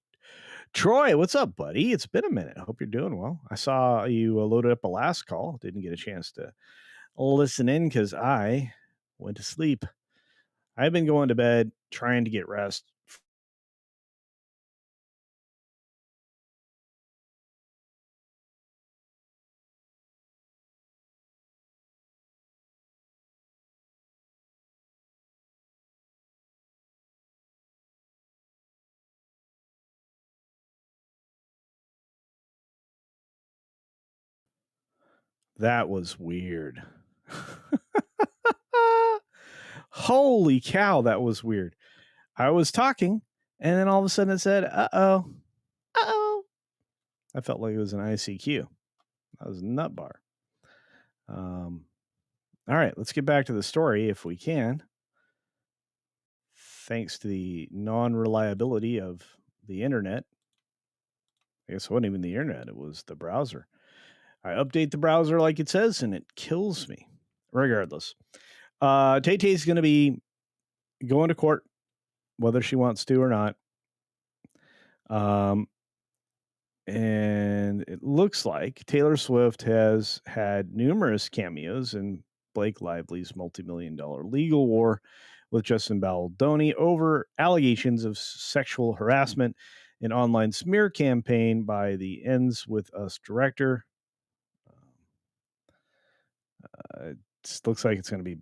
Troy. What's up, buddy? It's been a minute. I hope you're doing well. I saw you loaded up a last call. Didn't get a chance to listen in because I went to sleep. I've been going to bed trying to get rest. That was weird. Holy cow, that was weird. I was talking, and then all of a sudden it said, uh-oh, uh-oh. I felt like it was an ICQ. That was a nut bar. All right, let's get back to the story if we can. Thanks to the non-reliability of the internet. I guess it wasn't even the internet, it was the browser. I update the browser like it says, and it kills me. Regardless, Tay Tay's going to be going to court, whether she wants to or not. And it looks like Taylor Swift has had numerous cameos in Blake Lively's multi-million-dollar legal war with Justin Baldoni over allegations of sexual harassment, an online smear campaign by the Ends With Us director. It looks like it's going to be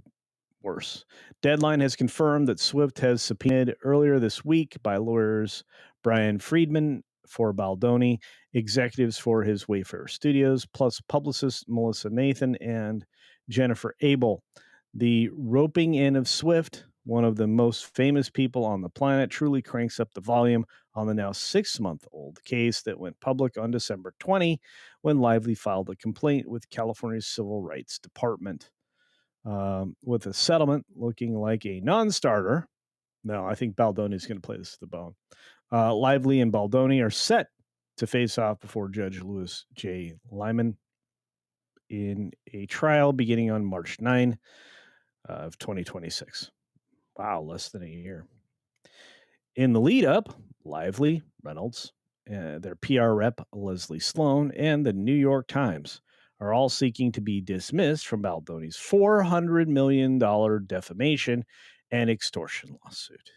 worse. Deadline has confirmed that Swift has subpoenaed earlier this week by lawyers Brian Friedman for Baldoni, executives for his Wayfarer Studios, plus publicists Melissa Nathan and Jennifer Abel. The roping in of Swift, one of the most famous people on the planet, truly cranks up the volume on the now 6-month-old case that went public on December 20 when Lively filed a complaint with California's Civil Rights Department. With a settlement looking like a non-starter. No, I think Baldoni is going to play this to the bone. Lively and Baldoni are set to face off before Judge Louis J. Lyman in a trial beginning on March 9 of 2026. Wow, less than a year. In the lead up, Lively, Reynolds, their PR rep, Leslie Sloan, and the New York Times are all seeking to be dismissed from Baldoni's $400 million defamation and extortion lawsuit.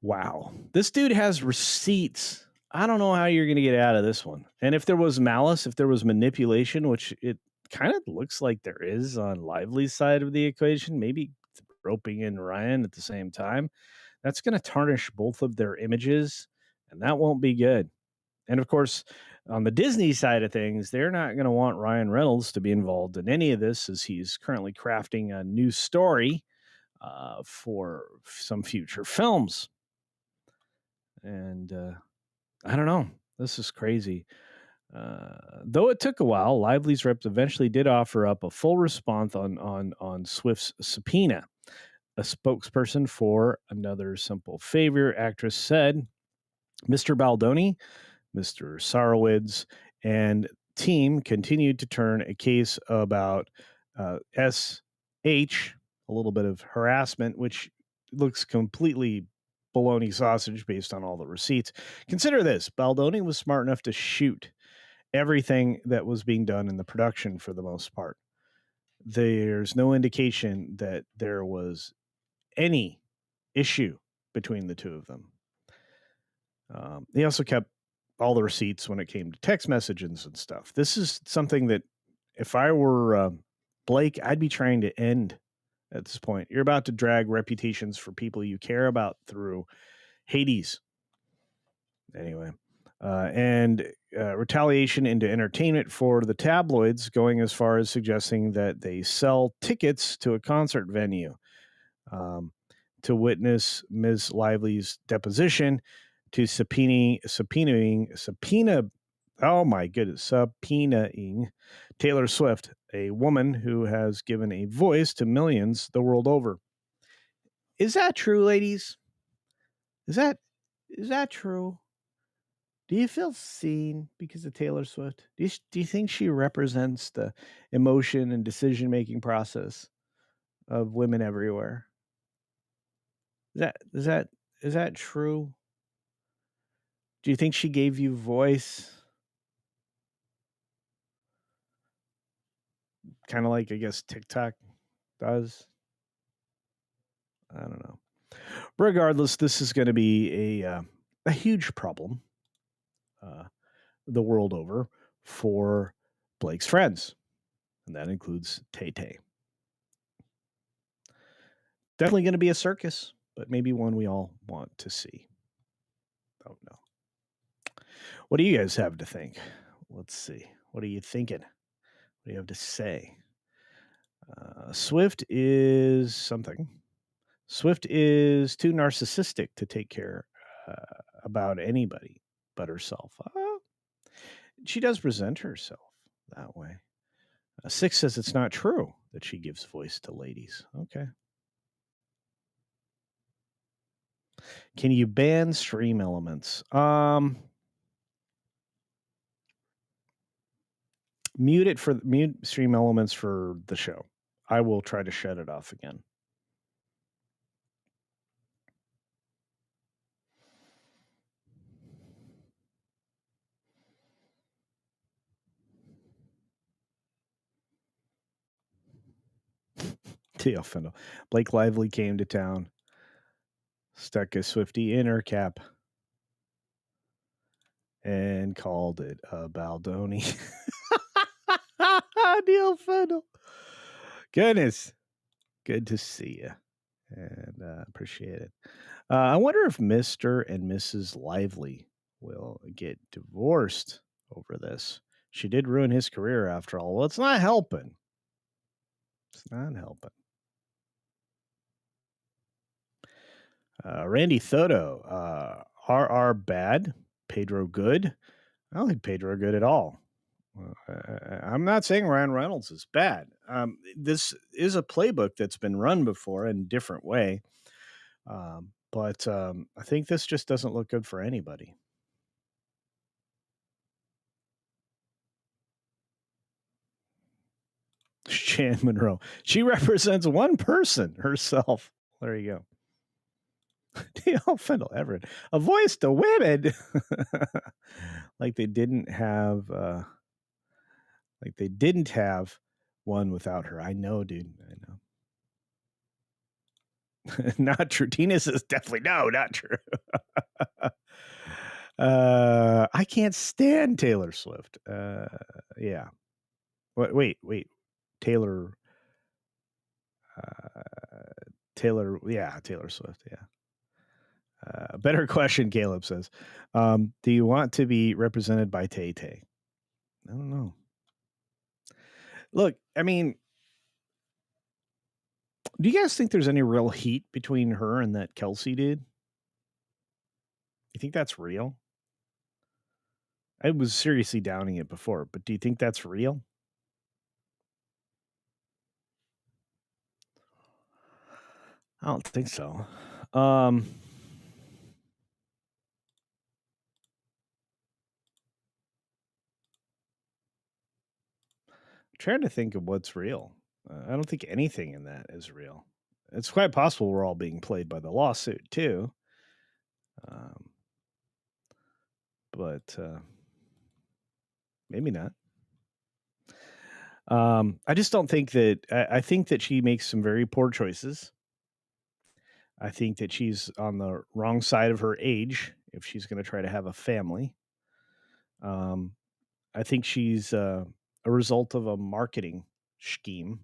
Wow. This dude has receipts. I don't know how you're going to get out of this one. And if there was malice, if there was manipulation, which it kind of looks like there is on Lively's side of the equation, maybe roping in Ryan at the same time, that's going to tarnish both of their images, and that won't be good. And of course, on the Disney side of things, they're not going to want Ryan Reynolds to be involved in any of this, as he's currently crafting a new story for some future films. And I don't know. This is crazy. Though it took a while, Lively's reps eventually did offer up a full response on Swift's subpoena. A spokesperson for Another Simple Favor actress said, Mr. Baldoni, Mr. Sarowitz, and team continued to turn a case about SH, a little bit of harassment, which looks completely bologna sausage based on all the receipts. Consider this: Baldoni was smart enough to shoot everything that was being done in the production for the most part. There's no indication that there was any issue between the two of them. He also kept all the receipts when it came to text messages and stuff. This is something that if I were Blake, I'd be trying to end at this point. You're about to drag reputations for people you care about through Hades. Anyway, and retaliation into entertainment for the tabloids, going as far as suggesting that they sell tickets to a concert venue to witness Ms. Lively's deposition, to subpoenaing Taylor Swift, a woman who has given a voice to millions the world over. Is that true, ladies? Is that true? Do you feel seen because of Taylor Swift? Do you think she represents the emotion and decision-making process of women everywhere? Is that true? Do you think she gave you voice? Kind of like, I guess, TikTok does. I don't know. Regardless, this is going to be a huge problem the world over for Blake's friends, and that includes Tay Tay. Definitely going to be a circus, but maybe one we all want to see. Don't know. What do you guys have to think? Let's see. What are you thinking? What do you have to say? Swift is something. Swift is too narcissistic to take care about anybody but herself. She does present herself that way. 6 says it's not true that she gives voice to ladies. Okay. Can you ban stream elements? Mute stream elements for the show. I will try to shut it off again. T.L. Findle. Blake Lively came to town, stuck a Swiftie in her cap, and called it a Baldoni. Neil Fennel. Goodness. Good to see you. And appreciate it. I wonder if Mr. and Mrs. Lively will get divorced over this. She did ruin his career after all. Well, it's not helping. It's not helping. Randy Thoto. RR bad. Pedro good. I don't think Pedro good at all. I'm not saying Ryan Reynolds is bad. This is a playbook that's been run before in a different way. but I think this just doesn't look good for anybody. Jan Monroe. She represents one person, herself. There you go. D.L. Fendel Everett. A voice to women. like they didn't have like they didn't have one without her. I know, dude. I know. Not true. Tina says definitely no, not true. I can't stand Taylor Swift. Yeah. Wait. Taylor uh Taylor Swift, yeah. Better question, Caleb says. Do you want to be represented by Tay Tay? I don't know. Look, I mean, do you guys think there's any real heat between her and that Kelsey dude? You think that's real? I was seriously doubting it before, but do you think that's real? I don't think so. Trying to think of what's real. I don't think anything in that is real. It's quite possible we're all being played by the lawsuit too. Um, but maybe not. I just don't think that. I think that she makes some very poor choices. I think that she's on the wrong side of her age if she's going to try to have a family. Um, I think she's a result of a marketing scheme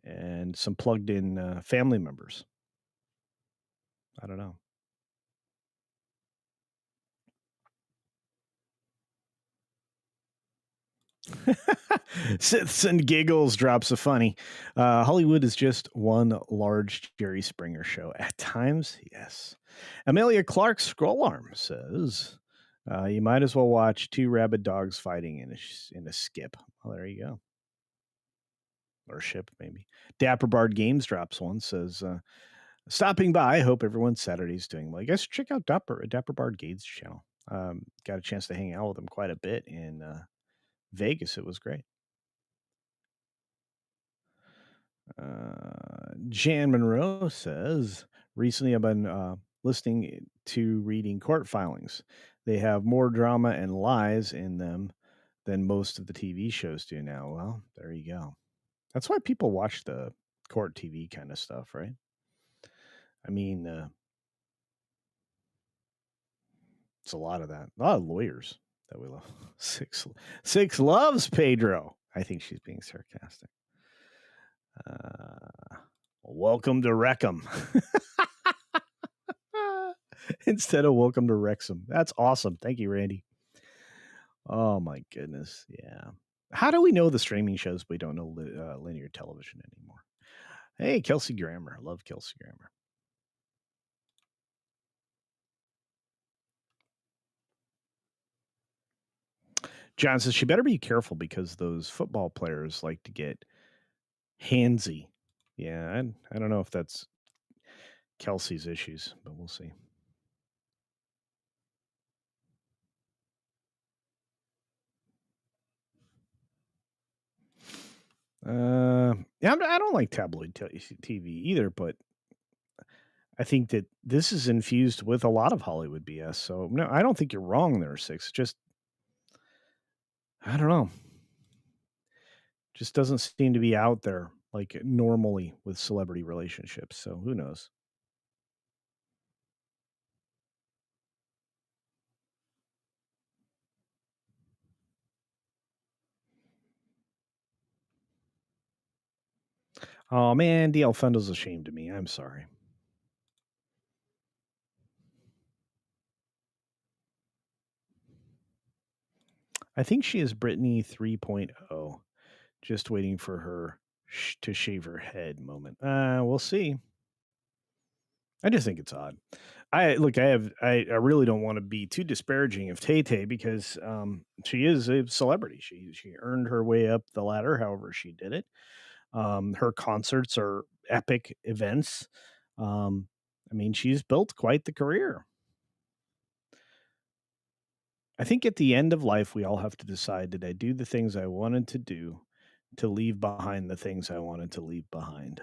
and some plugged in family members. I don't know. Sits and giggles drops a funny. Hollywood is just one large Jerry Springer show. At times, yes. Amelia Clark Scroll Arm says, you might as well watch two rabid dogs fighting in a skip. Well, there you go. Or ship, maybe. Dapper Bard Games drops one, says, stopping by. Hope everyone's Saturday's doing well. You guys check out Dapper Bard Games channel. Got a chance to hang out with him quite a bit in Vegas. It was great. Jan Monroe says, recently I've been listening to reading court filings. They have more drama and lies in them than most of the TV shows do now. Well, there you go. That's why people watch the court TV kind of stuff, right? I mean, it's a lot of that. A lot of lawyers that we love. Six loves Pedro. I think she's being sarcastic. Welcome to Wreckham. Instead of welcome to Wrexham. That's awesome. Thank you, Randy. Oh my goodness. Yeah. How do we know the streaming shows, but we don't know linear television anymore? Hey, Kelsey Grammer. Love Kelsey Grammer. John says she better be careful because those football players like to get handsy. Yeah, I don't know if that's Kelsey's issues, but we'll see. Yeah, I don't like tabloid TV either, but I think that this is infused with a lot of Hollywood BS. So no, I don't think you're wrong there, Six. Just I don't know. Just doesn't seem to be out there like normally with celebrity relationships. So who knows? Oh man, DL Fendel's ashamed of me. I'm sorry. I think she is Brittany 3.0, just waiting for her to shave her head moment. We'll see. I just think it's odd. I really don't want to be too disparaging of Tay Tay because she is a celebrity. She earned her way up the ladder, however she did it. Her concerts are epic events. Um, I mean, she's built quite the career. I think at the end of life, we all have to decide, did I do the things I wanted to do to leave behind the things I wanted to leave behind?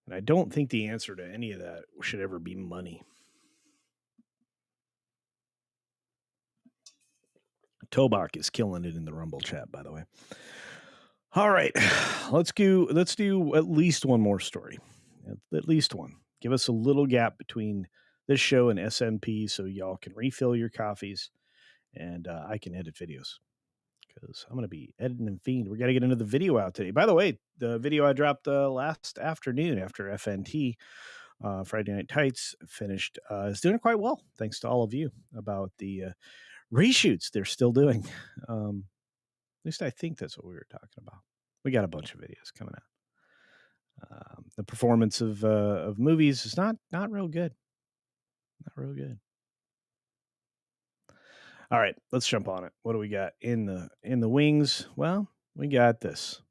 And I don't think the answer to any of that should ever be money. Tobach is killing it in the Rumble chat, by the way. All right, let's do at least one more story. At least one. Give us a little gap between this show and SNP so y'all can refill your coffees and I can edit videos because I'm going to be editing and fiend. We got to get into the video out today. By the way, the video I dropped last afternoon after FNT, Friday Night Tights, finished is doing quite well. Thanks to all of you about the reshoots they're still doing. At least I think that's what we were talking about. We got a bunch of videos coming out. The performance of movies is not real good. Not real good. All right, let's jump on it. What do we got in the wings? Well, we got this.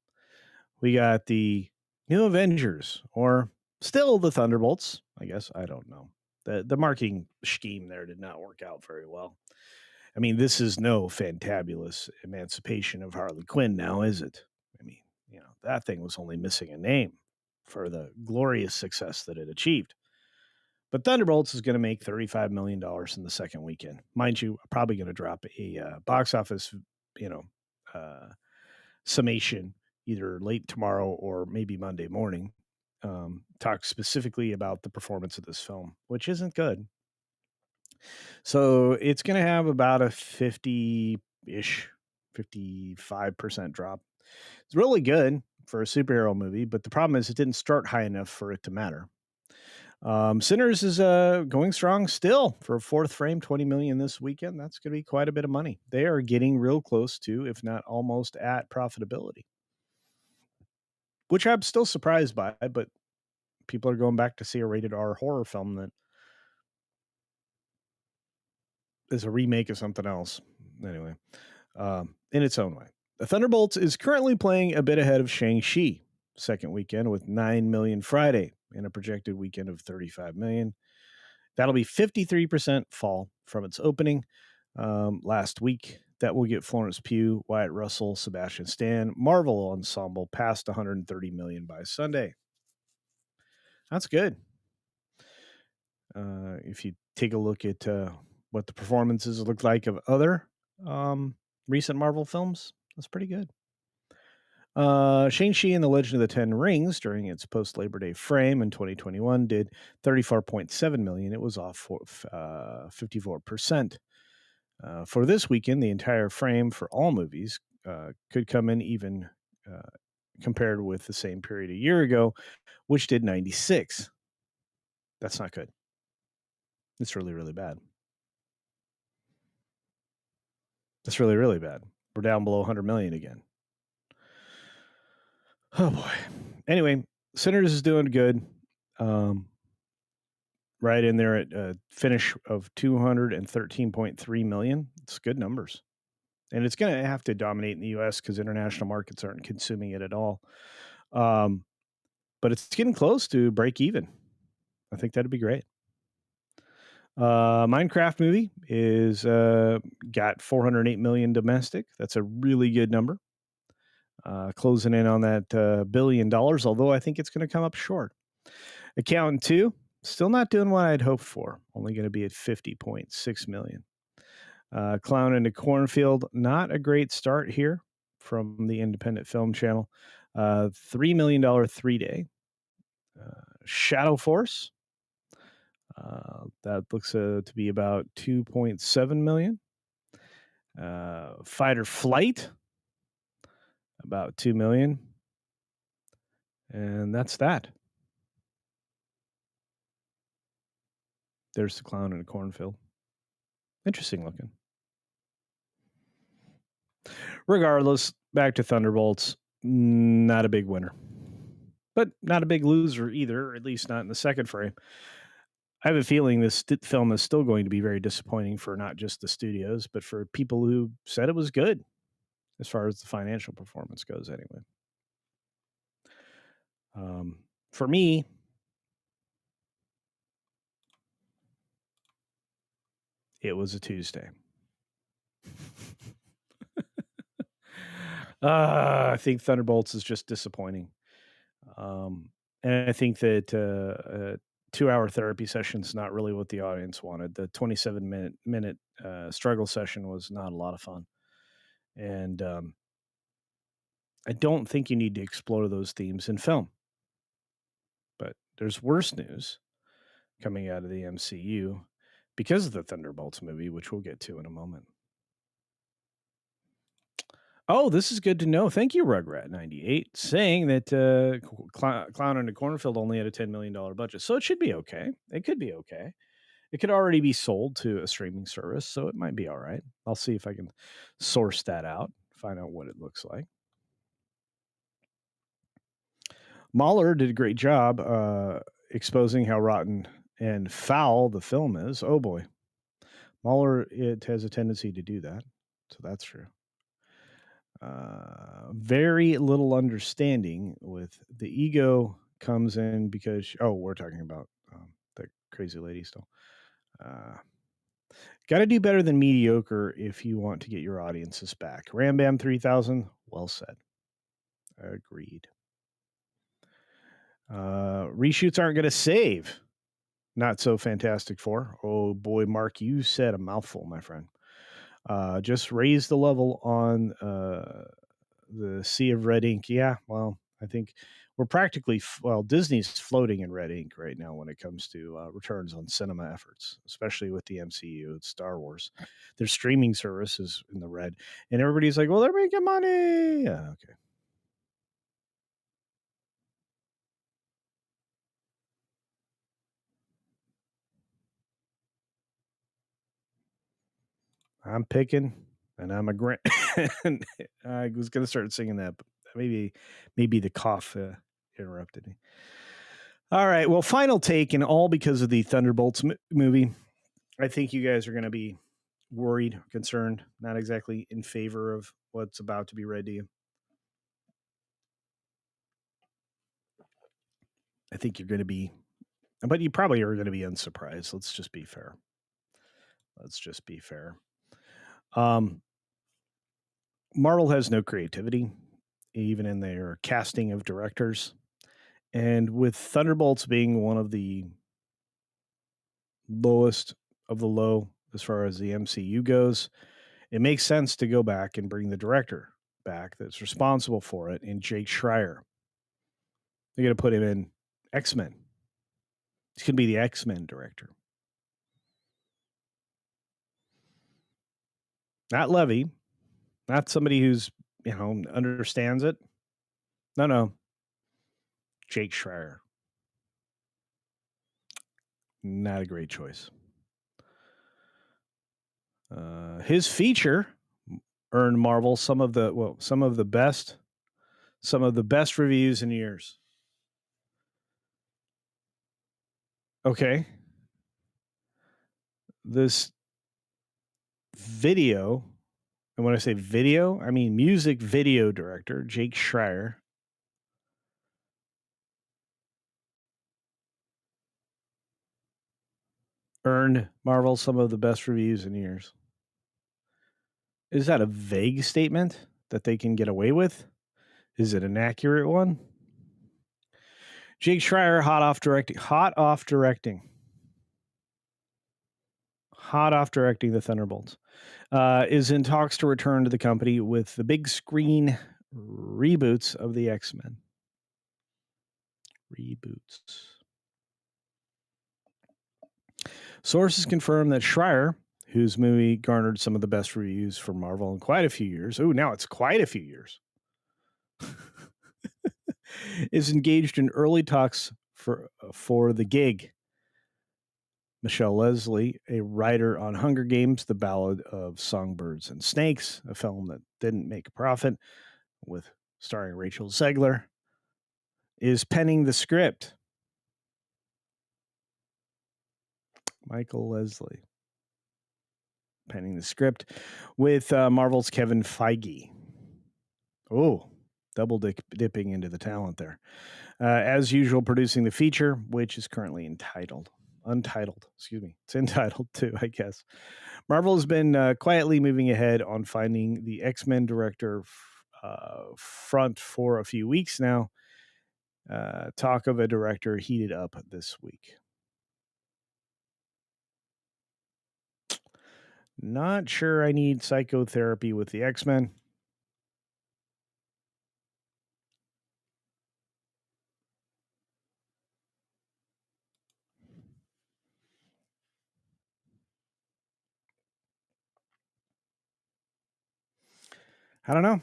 We got the new Avengers, or still the Thunderbolts. I guess I don't know. The marketing scheme there did not work out very well. I mean, this is no fantabulous emancipation of Harley Quinn now, is it? I mean, that thing was only missing a name for the glorious success that it achieved. But Thunderbolts is going to make $35 million in the second weekend. Mind you, probably going to drop a box office, summation either late tomorrow or maybe Monday morning. Talk specifically about the performance of this film, which isn't good. So it's going to have about a 50-ish, 55% drop. It's really good for a superhero movie, but the problem is it didn't start high enough for it to matter. Sinners is going strong still for a fourth frame, 20 million this weekend. That's going to be quite a bit of money. They are getting real close to, if not almost at profitability, which I'm still surprised by, but people are going back to see a rated R horror film that is a remake of something else. Anyway, in its own way. The Thunderbolts is currently playing a bit ahead of Shang-Chi second weekend with 9 million Friday and a projected weekend of 35 million. That'll be 53% fall from its opening last week. That will get Florence Pugh, Wyatt Russell, Sebastian Stan, Marvel Ensemble past 130 million by Sunday. That's good. If you take a look at what the performances look like of other recent Marvel films, that's pretty good. Shang-Chi and the Legend of the Ten Rings during its post-Labor Day frame in 2021 did 34.7 million. It was off 54%. For this weekend, the entire frame for all movies could come in even compared with the same period a year ago, which did 96. That's not good. It's really, really bad. That's really, really bad. We're down below 100 million again. Oh boy. Anyway, Sinners is doing good. Right in there at a finish of 213.3 million. It's good numbers. And it's going to have to dominate in the US because international markets aren't consuming it at all. But it's getting close to break even. I think that'd be great. Minecraft movie is got 408 million domestic. That's a really good number. Closing in on that $1 billion, although I think it's going to come up short. Accountant 2, still not doing what I'd hoped for. Only going to be at 50.6 million. Clown in the Cornfield, not a great start here from the Independent Film Channel. $3 million 3-day. Shadow Force, that looks to be about 2.7 million. Fight or Flight, about 2 million. And that's that. There's the Clown in a Cornfield. Interesting looking. Regardless, back to Thunderbolts. Not a big winner, but not a big loser either, at least not in the second frame. I have a feeling this film is still going to be very disappointing for not just the studios, but for people who said it was good as far as the financial performance goes anyway. For me, It was a Tuesday. I think Thunderbolts is just disappointing. And I think that a 2-hour therapy session is not really what the audience wanted. The 27-minute struggle session was not a lot of fun. And I don't think you need to explore those themes in film. But there's worse news coming out of the MCU because of the Thunderbolts movie, which we'll get to in a moment. Oh, this is good to know. Thank you, Rugrat98, saying that Clown in the Cornfield only had a $10 million budget. So it should be okay. It could be okay. It could already be sold to a streaming service, so it might be all right. I'll see if I can source that out, find out what it looks like. Mahler did a great job exposing how rotten and foul the film is. Oh boy. Mahler, it has a tendency to do that. So that's true. Very little understanding with the ego comes in because we're talking about the crazy lady still. Got to do better than mediocre if you want to get your audiences back. Ram Bam 3000, well said. Agreed. Reshoots aren't going to save. Not so Fantastic Four. Oh boy, Mark, you said a mouthful, my friend. Just raise the level on the Sea of Red Ink. Yeah, well, I think we're practically, Disney's floating in red ink right now when it comes to returns on cinema efforts, especially with the MCU and Star Wars. Their streaming service is in the red, and everybody's like, well, they're making money. Yeah, okay. I'm picking, and I'm a grant. I was going to start singing that, but maybe the cough interrupted me. All right. Well, final take, and all because of the Thunderbolts movie. I think you guys are going to be worried, concerned, not exactly in favor of what's about to be read to you. I think you're going to be, but you probably are going to be unsurprised. Let's just be fair. Marvel has no creativity, even in their casting of directors. And with Thunderbolts being one of the lowest of the low as far as the MCU goes, it makes sense to go back and bring the director back that's responsible for it in Jake Schreier. They're going to put him in X-Men. He's going to be the X-Men director. Not Levy, not somebody who's, understands it. No. Jake Schreier. Not a great choice. His feature earned Marvel some of the best reviews in years. Okay. This video, and when I say video, I mean music video director, Jake Schreier, earned Marvel some of the best reviews in years. Is that a vague statement that they can get away with? Is it an accurate one? Jake Schreier, hot off directing the Thunderbolts, is in talks to return to the company with the big screen reboots of the X-Men. Sources confirm that Schreier, whose movie garnered some of the best reviews for Marvel in quite a few years. Oh, now it's quite a few years. is engaged in early talks for the gig. Michelle Leslie, a writer on Hunger Games, The Ballad of Songbirds and Snakes, a film that didn't make a profit, with starring Rachel Zegler, is penning the script. Michael Leslie penning the script with Marvel's Kevin Feige. Oh, double dipping into the talent there. As usual, producing the feature, which is currently entitled. Untitled, excuse me. It's entitled too, I guess. Marvel has been quietly moving ahead on finding the X-Men director front for a few weeks now. Talk of a director heated up this week. Not sure I need psychotherapy with the X-Men. I don't know.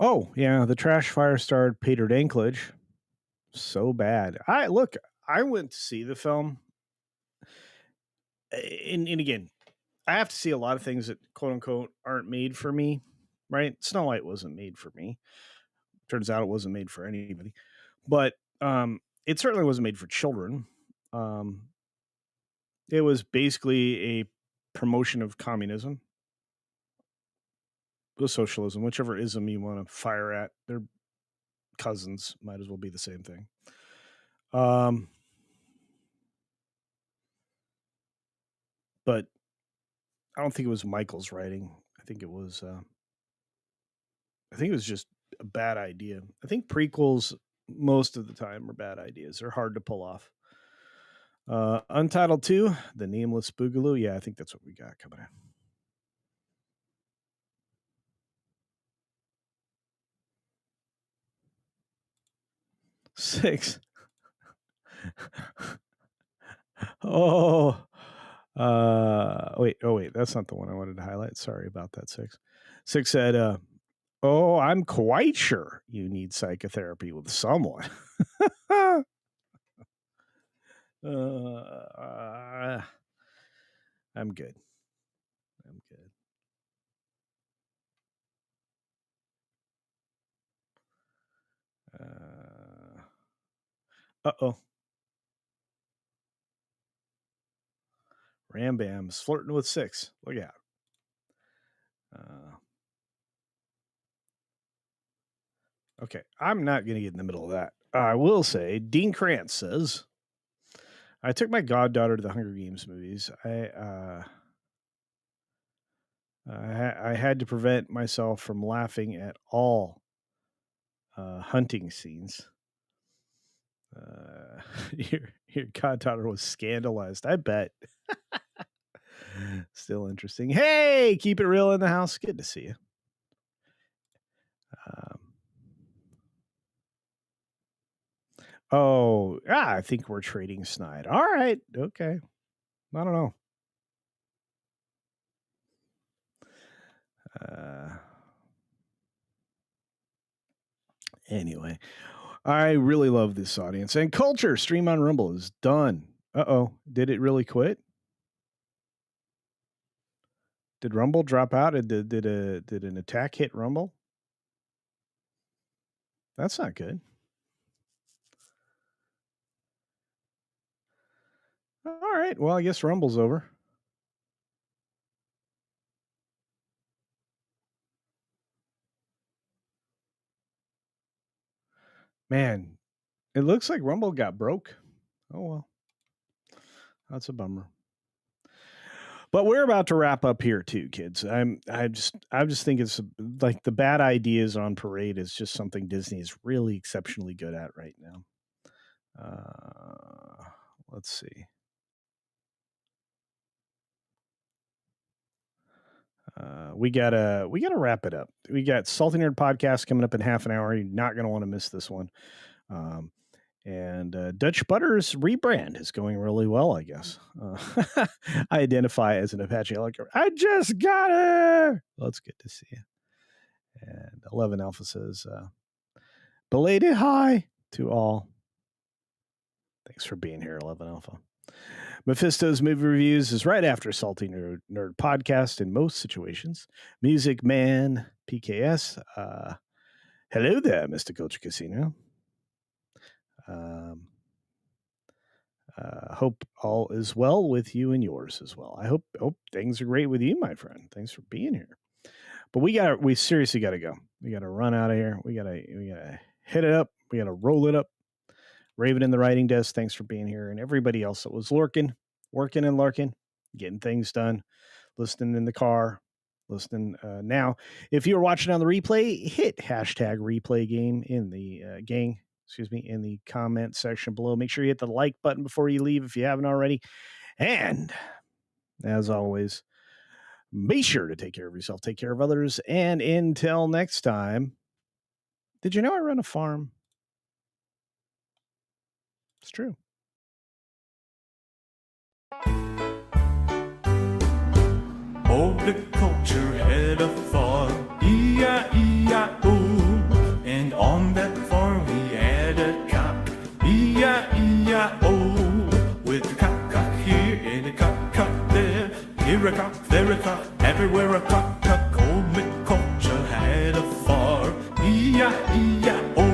Oh yeah, the trash fire starred Peter Dinklage. So bad. I went to see the film, and again, I have to see a lot of things that quote unquote aren't made for me. Right? Snow White wasn't made for me. Turns out it wasn't made for anybody, but it certainly wasn't made for children. Um, it was basically a promotion of communism, the socialism, whichever ism you want to fire at. They're cousins, might as well be the same thing. Um, but I don't think it was Michael's writing. I think it was. I think it was just a bad idea. I think prequels most of the time are bad ideas. They're hard to pull off. Untitled 2, The Nameless Boogaloo. Yeah, I think that's what we got coming in. 6. Oh, wait, that's not the one I wanted to highlight. Sorry about that. 6 said, oh, I'm quite sure you need psychotherapy with someone. I'm good. I'm good. Uh-oh. Ram Bam's flirting with 6. Look out. Okay, I'm not going to get in the middle of that. I will say, Dean Krantz says, I took my goddaughter to the Hunger Games movies. I had to prevent myself from laughing at all hunting scenes. Your goddaughter was scandalized. I bet. Still interesting. Hey, keep it real in the house. Good to see you. I think we're trading snide. All right. Okay. I don't know. Anyway, I really love this audience. And Culture Stream on Rumble is done. Uh-oh. Did it really quit? Did Rumble drop out? Did an attack hit Rumble? That's not good. All right. Well, I guess Rumble's over. Man, it looks like Rumble got broke. Oh well. That's a bummer. But we're about to wrap up here too, kids. I just think it's like the bad ideas on parade is just something Disney is really exceptionally good at right now. Let's see. We gotta wrap it up. We got Salty Nerd podcast coming up in half an hour. You're not gonna want to miss this one. And Dutch Butter's rebrand is going really well, I guess. I identify as an Apache Electro. I just got it. Well, it's good to see you. And 11 Alpha says, belated hi to all. Thanks for being here, 11 Alpha. Mephisto's movie reviews is right after Salty Nerd podcast in most situations. Music Man PKS. Hello there, Mr. CultureCasino. Hope all is well with you and yours as well. I hope things are great with you, my friend. Thanks for being here. But we seriously got to go. We got to run out of here. We got to hit it up. We got to roll it up. Raven in the writing desk, thanks for being here. And everybody else that was working and lurking, getting things done, listening in the car, listening now. If you're watching on the replay, hit hashtag replay game in the in the comment section below. Make sure you hit the like button before you leave if you haven't already. And as always, be sure to take care of yourself, take care of others. And until next time, did you know I run a farm? It's true. Oh, the culture had a farm, E-I-E-I-O. And on that farm we had a cock, E-I-E-I-O. With a cock here and a cock there. Here a cock, there a cock, everywhere a cock. Old the culture had a farm, E-I-E-I-O.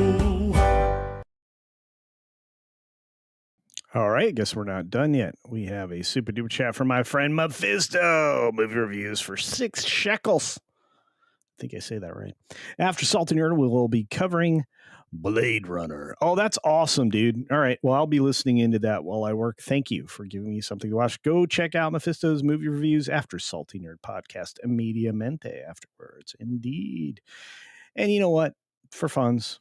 All right, guess we're not done yet. We have a super duper chat from my friend Mephisto. Movie reviews for 6 shekels. I think I say that right. After Salt and Nerd, we will be covering Blade Runner. Oh, that's awesome, dude. All right, well, I'll be listening into that while I work. Thank you for giving me something to watch. Go check out Mephisto's movie reviews after Salty Nerd podcast immediatamente afterwards. Indeed. And you know what? For funds.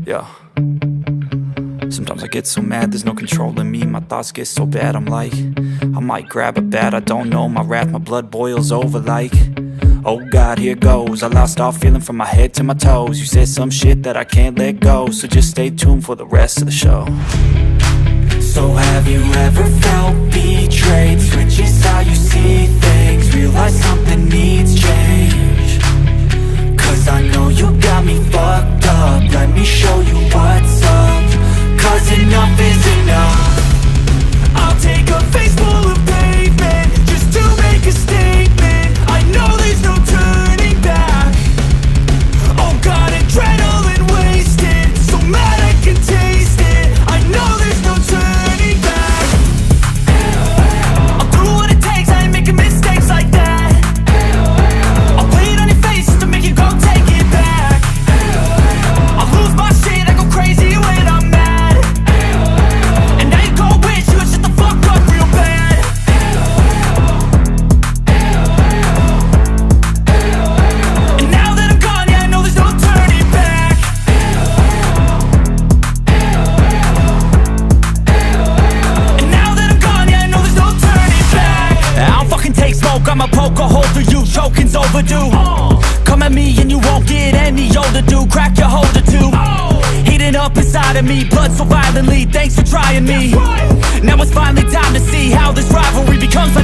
Yeah. Sometimes I get so mad, there's no controlling me. My thoughts get so bad, I'm like, I might grab a bat, I don't know. My wrath, my blood boils over like, oh God, here goes. I lost all feeling from my head to my toes. You said some shit that I can't let go, so just stay tuned for the rest of the show. So have you ever felt betrayed? Switches how you see things, realize something needs change. Cause I know you got me fucked up, let me show you what's up. Cause enough is enough. I'll take a face full of pavement just to make a statement. I know there's no turning back. Oh God, adrenaline wasted, so mad I can taste it. I know there's no turning back. I'll do what it takes, I ain't making mistakes like that. I'll play it on your face just to make you go take it back. I'll lose my shit, I go crazy when I'm mad. And now you go wish you would shut the fuck up real bad. And now that I'm gone, yeah, I know there's no turning back. And now that I'm gone, yeah, I know there's no turning back. I don't fucking take smoke, I'ma poke a hole through you, choking's overdue. Come at me and you won't get any older, dude. Crack your holder too. Heating up inside of me, blood so violently. Thanks for trying me. Now it's finally time to see how this rivalry becomes